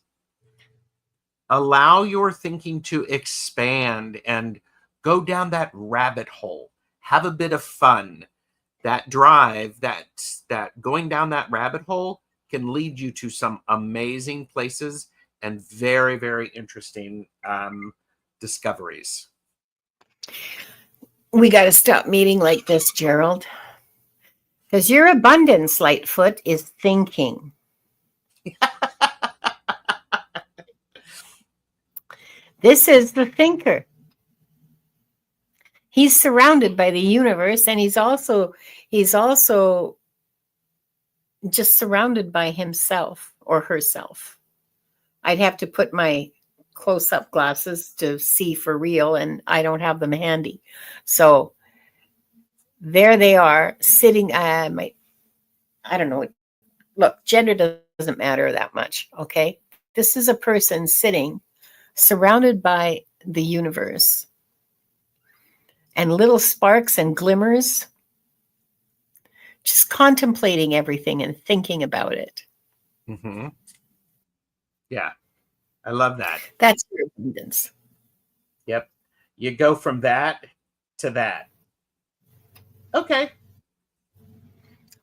Allow your thinking to expand and go down that rabbit hole. Have a bit of fun. That drive, that going down that rabbit hole can lead you to some amazing places and very, very interesting discoveries. We got to stop meeting like this, Gerald, because your abundance, Lightfoot, is thinking. This is the thinker. He's surrounded by the universe, and he's also just surrounded by himself or herself. I'd have to put my close-up glasses to see for real, and I don't have them handy. So there they are sitting. I don't know. Look, gender doesn't matter that much. Okay. This is a person sitting surrounded by the universe and little sparks and glimmers, just contemplating everything and thinking about it. Mm-hmm. Yeah. I love that. That's your abundance. Yep. You go from that to that. Okay.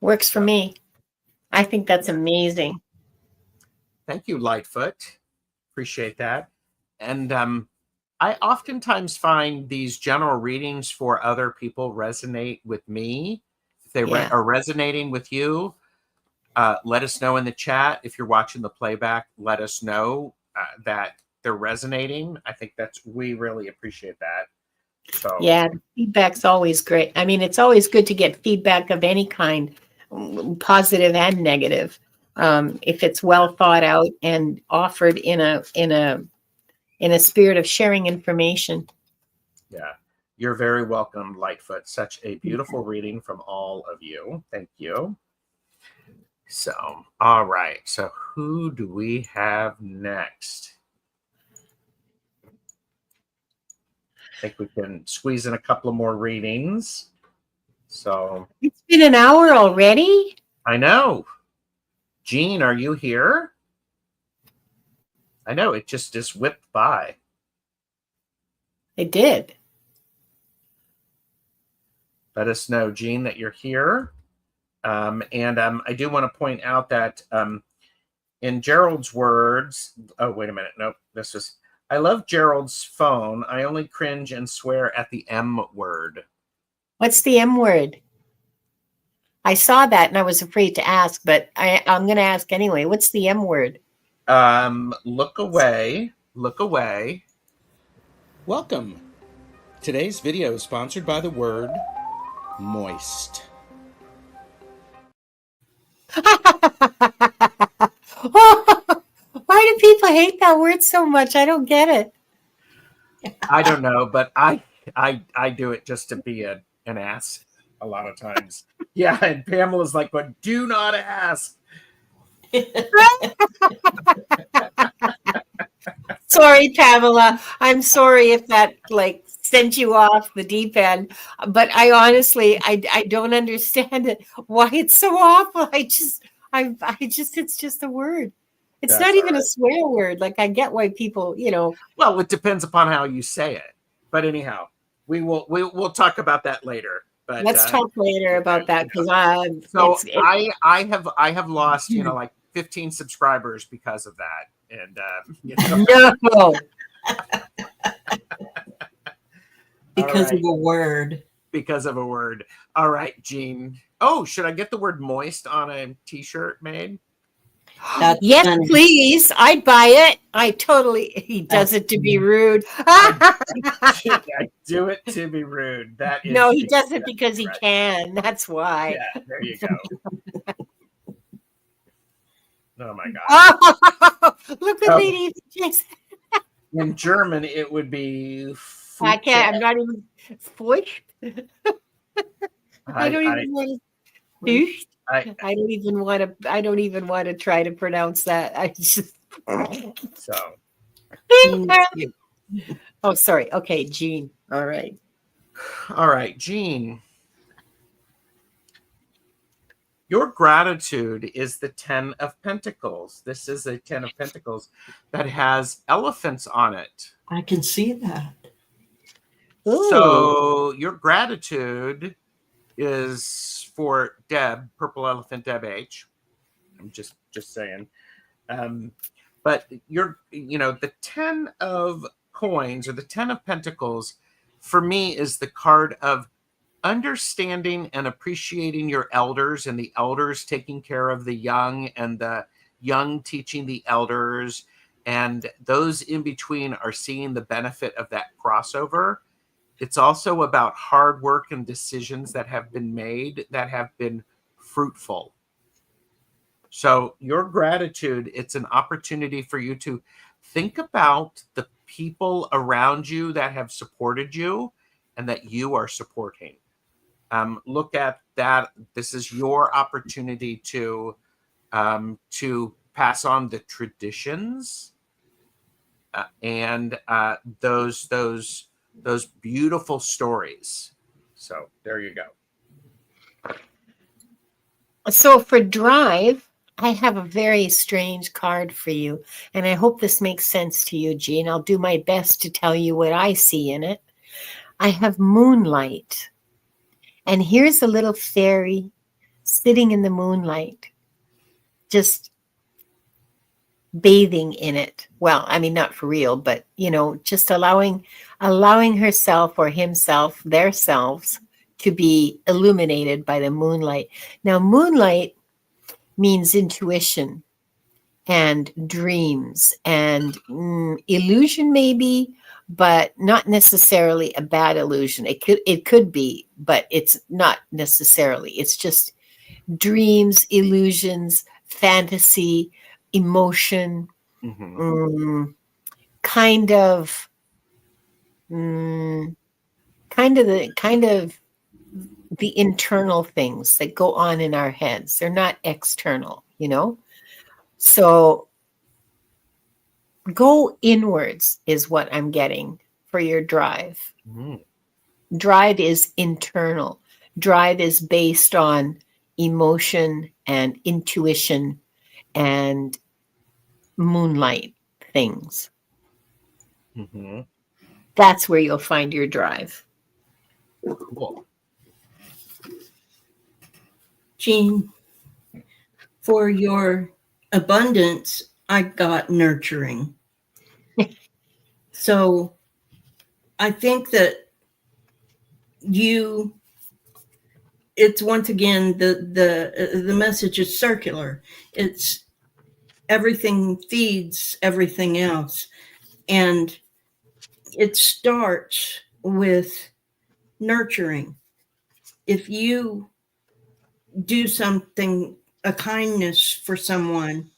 Works for me. I think that's amazing. Thank you, Lightfoot. Appreciate that. And I oftentimes find these general readings for other people resonate with me. If they are resonating with you, let us know in the chat. If you're watching the playback, let us know that they're resonating. I think we really appreciate that. So yeah, feedback's always great. I mean, it's always good to get feedback of any kind, positive and negative, if it's well thought out and offered in a spirit of sharing information. Yeah, you're very welcome, Lightfoot. Such a beautiful reading from all of you. Thank you. So, all right. So who do we have next? I think we can squeeze in a couple of more readings. So it's been an hour already. I know. Jean, are you here? I know it just whipped by. It did. Let us know, Jean, that you're here. I do want to point out that in Gerald's words, oh, wait a minute. Nope. I love Gerald's phone. I only cringe and swear at the M word. What's the M word? I saw that and I was afraid to ask, but I'm going to ask anyway. What's the M word? Look away. Look away. Welcome. Today's video is sponsored by the word moist. Why do people hate that word so much? I don't get it. I don't know, but I I do it just to be an ass a lot of times. Yeah, and Pamela's like, but do not ask. Sorry, Pamela. I'm sorry if that like sent you off the deep end, but I honestly, I don't understand it. Why it's so awful. I just, it's just a word. It's That's not all even a right. swear word. Like I get why people, Well, it depends upon how you say it. But anyhow, we'll talk about that later. But let's talk later about that because so it's I have lost like 15 subscribers because of that, and no. Because All of a word. because of a word. All right, Jean. Oh, should I get the word moist on a T-shirt made? That's Yes, funny. please. I'd buy it. He does it to be rude. I do it to be rude. That is No, he does it exactly because he right. can. That's why. Yeah, there you go. Oh my god. Oh, look what Oh, Lady Jason. in German, it would be. I can't. I'm not even Furcht. I don't I, even want to. Furcht. I, I don't even want to. I don't even want to try to pronounce that. I just. so. Oh, sorry. Okay, Jean. All right. All right, Jean. Your gratitude is the 10 of Pentacles. This is a 10 of Pentacles that has elephants on it. I can see that. Ooh. So your gratitude is for Deb, Purple Elephant Deb H. I'm just saying. But the 10 of coins or the 10 of Pentacles for me is the card of understanding and appreciating your elders, and the elders taking care of the young, and the young teaching the elders, and those in between are seeing the benefit of that crossover. It's also about hard work and decisions that have been made that have been fruitful. So your gratitude, it's an opportunity for you to think about the people around you that have supported you and that you are supporting. Look at that. This is your opportunity to pass on the traditions and those beautiful stories. So there you go. So for drive, I have a very strange card for you, and I hope this makes sense to you, Jean. I'll do my best to tell you what I see in it. I have moonlight, and here's a little fairy sitting in the moonlight, just bathing in it. Well, I mean, not for real, but just allowing herself or himself, their selves, to be illuminated by the moonlight. Now, moonlight means intuition and dreams and illusion, maybe, but not necessarily a bad illusion. It could be, but it's not necessarily. It's just dreams, illusions, fantasy, emotion, kind of the internal things that go on in our heads. They're not external, So go inwards is what I'm getting for your drive. Drive is internal. Drive is based on emotion and intuition and moonlight things. That's where you'll find your drive. Cool. Jean, for your abundance, I got nurturing. So I think that it's once again, the message is circular. It's everything feeds everything else. And it starts with nurturing. If you do something, a kindness for someone,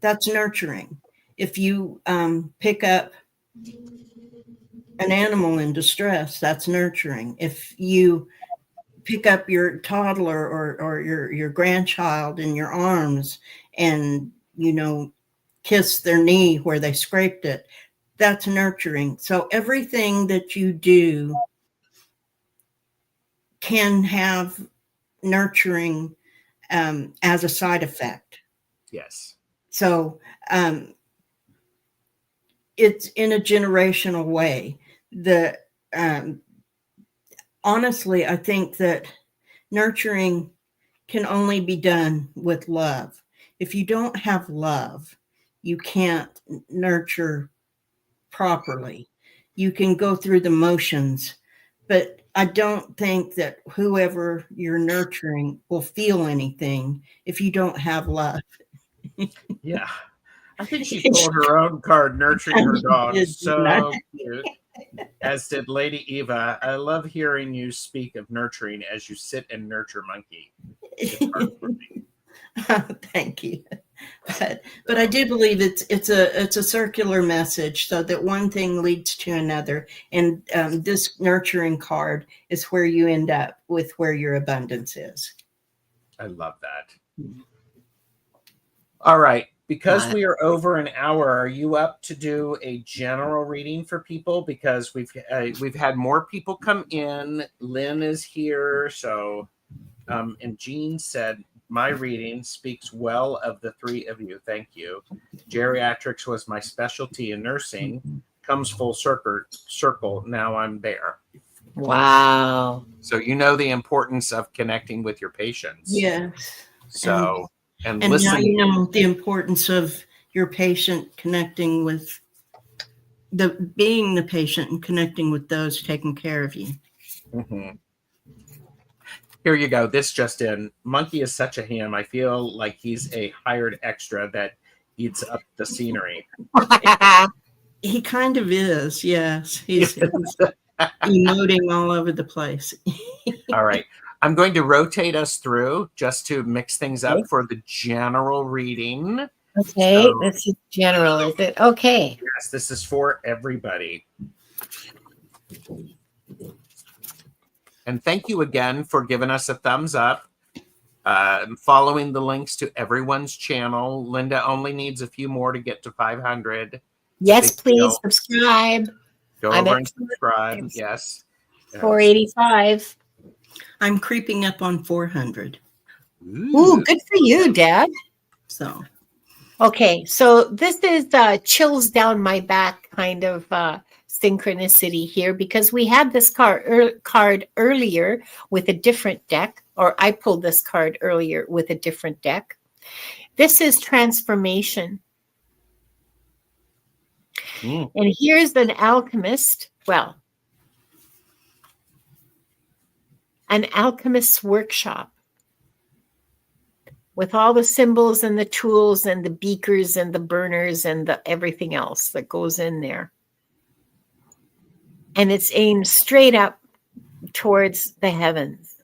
that's nurturing. If you pick up an animal in distress, that's nurturing. If you pick up your toddler or your grandchild in your arms and, kiss their knee where they scraped it, that's nurturing. So everything that you do can have nurturing as a side effect. Yes. So it's in a generational way. Honestly, I think that nurturing can only be done with love. If you don't have love, you can't nurture properly. You can go through the motions, but I don't think that whoever you're nurturing will feel anything if you don't have love. Yeah. I think she pulled her own card, nurturing her dog. So cute. As did Lady Eva. I love hearing you speak of nurturing as you sit and nurture Monkey. It's heartwarming. Thank you. But I do believe it's a circular message, so that one thing leads to another, and this nurturing card is where you end up with where your abundance is. I love that. All right. Because we are over an hour, are you up to do a general reading for people? Because we've had more people come in. Lynn is here, so and Jean said my reading speaks well of the three of you. Thank you. Geriatrics was my specialty in nursing. Comes full circle. Now I'm there. Wow. So you know the importance of connecting with your patients. Yes. So and now listen. you know the importance of your patient connecting with being the patient and connecting with those taking care of you. Mm-hmm. Here you go. This just in. Monkey is such a ham. I feel like he's a hired extra that eats up the scenery. He kind of is, yes. He's emoting all over the place. All right. I'm going to rotate us through just to mix things up for the general reading. Okay, so, this is general, is it? Okay. Yes, this is for everybody. And thank you again for giving us a thumbs up. Following the links to everyone's channel. Linda only needs a few more to get to 500. Yes, please subscribe. Go over and subscribe. Yes. 485. I'm creeping up on 400. Ooh, good for you, Dad. So. Okay, so this is chills down my back kind of synchronicity here, because we had this card earlier with a different deck, or I pulled this card earlier with a different deck. This is transformation. And here's an alchemist. Well, an alchemist's workshop with all the symbols and the tools and the beakers and the burners and the everything else that goes in there. And it's aimed straight up towards the heavens,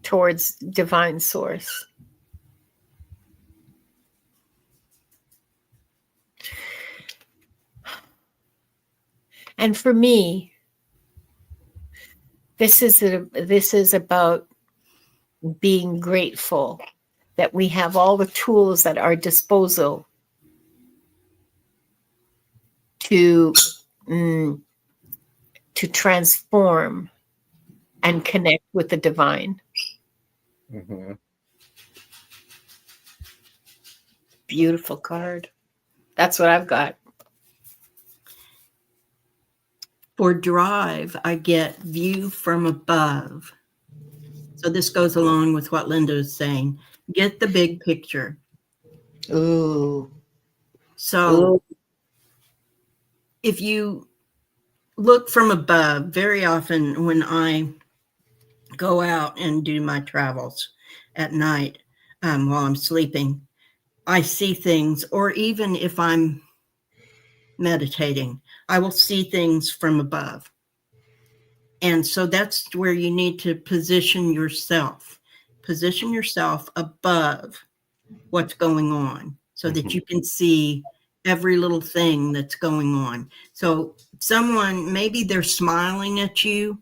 towards divine source. And for me, this is about being grateful that we have all the tools at our disposal to transform and connect with the divine. Mm-hmm. Beautiful card. That's what I've got. For drive, I get view from above. So this goes along with what Linda is saying. Get the big picture. Ooh. So if you look from above, very often when I go out and do my travels at night while I'm sleeping, I see things, or even if I'm meditating, I will see things from above. And so that's where you need to position yourself. Position yourself above what's going on so that you can see every little thing that's going on. So someone, maybe they're smiling at you,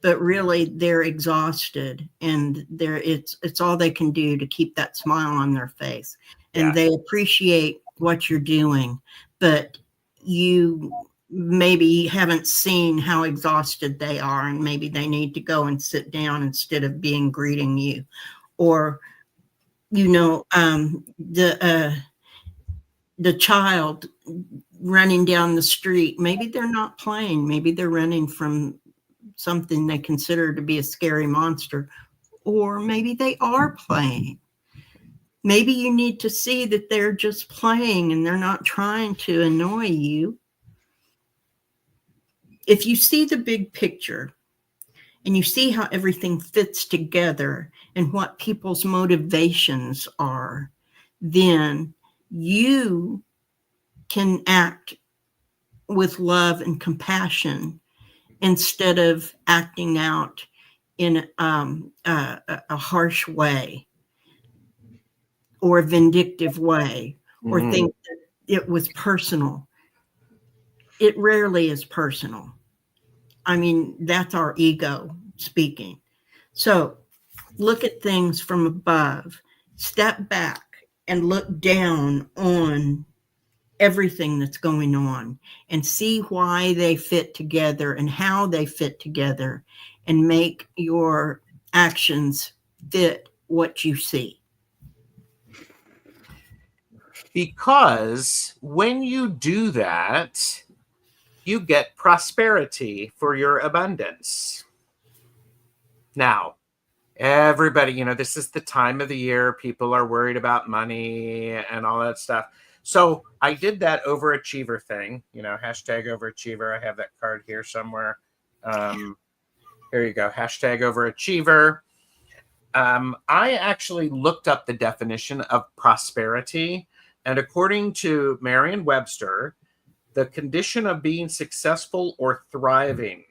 but really they're exhausted, and it's all they can do to keep that smile on their face. And Yeah. they appreciate what you're doing, but you maybe haven't seen how exhausted they are, and maybe they need to go and sit down instead of being greeting you. Or the child running down the street, maybe they're not playing, maybe they're running from something they consider to be a scary monster, or maybe they are playing. Maybe you need to see that they're just playing and they're not trying to annoy you. If you see the big picture and you see how everything fits together and what people's motivations are, then you can act with love and compassion instead of acting out in a harsh way or a vindictive way, or think that it was personal. It rarely is personal. I mean, that's our ego speaking. So look at things from above, step back and look down on everything that's going on and see why they fit together and how they fit together, and make your actions fit what you see. Because when you do that, you get prosperity for your abundance. Now, everybody, this is the time of the year people are worried about money and all that stuff. So I did that overachiever thing, hashtag overachiever. I have that card here somewhere. Here you go. Hashtag overachiever. I actually looked up the definition of prosperity. And according to Merriam-Webster, the condition of being successful or thriving.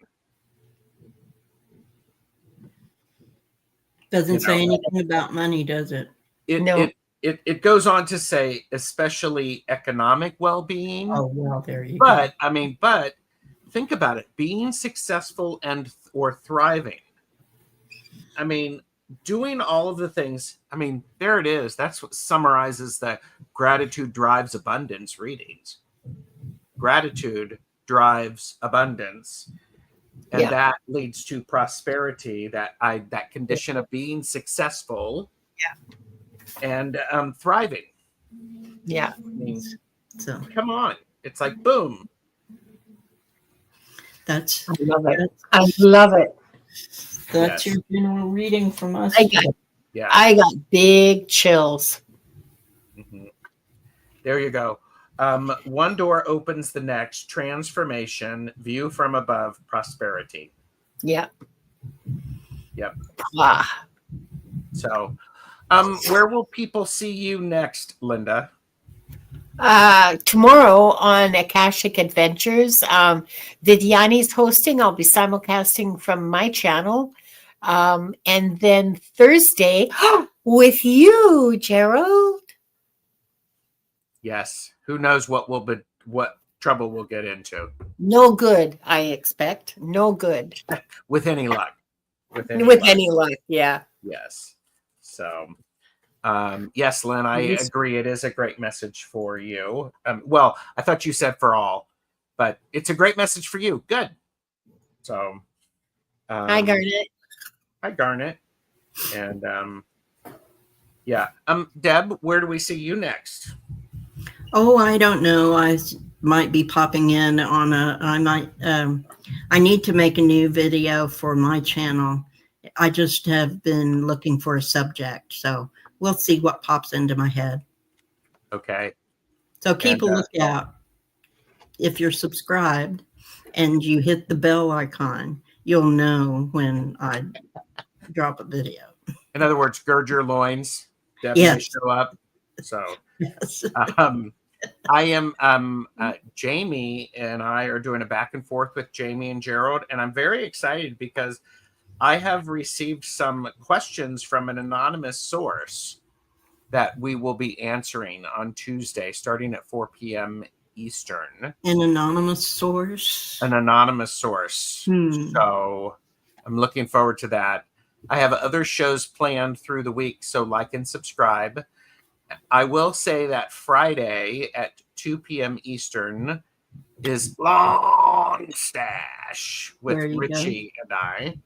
Doesn't say anything about money, does it? No. It goes on to say, especially economic well-being. Oh, well, there you go. But think about it, being successful or thriving. I mean, doing all of the things, there it is. That's what summarizes the gratitude drives abundance readings. Gratitude drives abundance. And that leads to prosperity, that condition of being successful and thriving. Yeah. So come on. It's like, boom. I love it. That's your general reading from us. I got big chills. Mm-hmm. There you go. One door opens the next. Transformation, view from above, prosperity. Yep. Ah. So, where will people see you next, Linda? Tomorrow on Akashic Adventures. Viviani's hosting. I'll be simulcasting from my channel. And then Thursday with you, Gerald. Yes. Who knows what trouble we'll get into? No good, I expect. No good. With any luck. With any luck, yeah. Yes. So, yes, Lynn, I agree. It is a great message for you. Well, I thought you said for all, but it's a great message for you. Good. So, hi, Garnet. Hi, Garnet. And Deb, where do we see you next? Oh, I don't know. I might be popping in on I need to make a new video for my channel. I just have been looking for a subject, so we'll see what pops into my head. Okay. So keep a lookout. If you're subscribed and you hit the bell icon, you'll know when I drop a video. In other words, gird your loins. Deb may show up. So, I am Jamie and I are doing a back and forth with Jamie and Gerald, and I'm very excited because I have received some questions from an anonymous source that we will be answering on Tuesday, starting at 4 p.m. Eastern. An anonymous source. An anonymous source. So I'm looking forward to that. I have other shows planned through the week, so like and subscribe. I will say that Friday at 2 p.m. Eastern is Long Stash with Richie and I.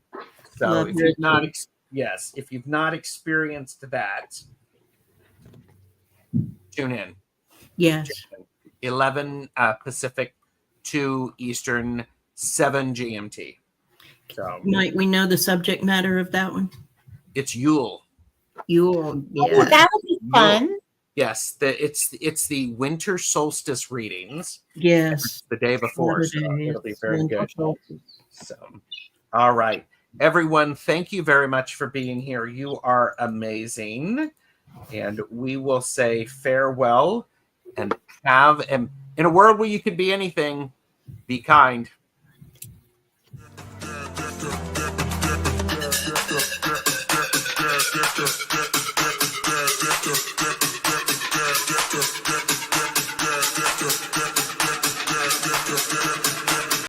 So Love if you've not, Richie. if you've not experienced that, tune in. Yes. 11 Pacific, 2 Eastern, 7 GMT. So Might we know the subject matter of that one? it's Yule. Yule. Oh, Yeah. that would be fun. Yes, it's the winter solstice readings. Yes. It's the day before, so it'll be very good. Solstice. So, all right, everyone, thank you very much for being here. You are amazing, and we will say farewell and in a world where you could be anything, be kind.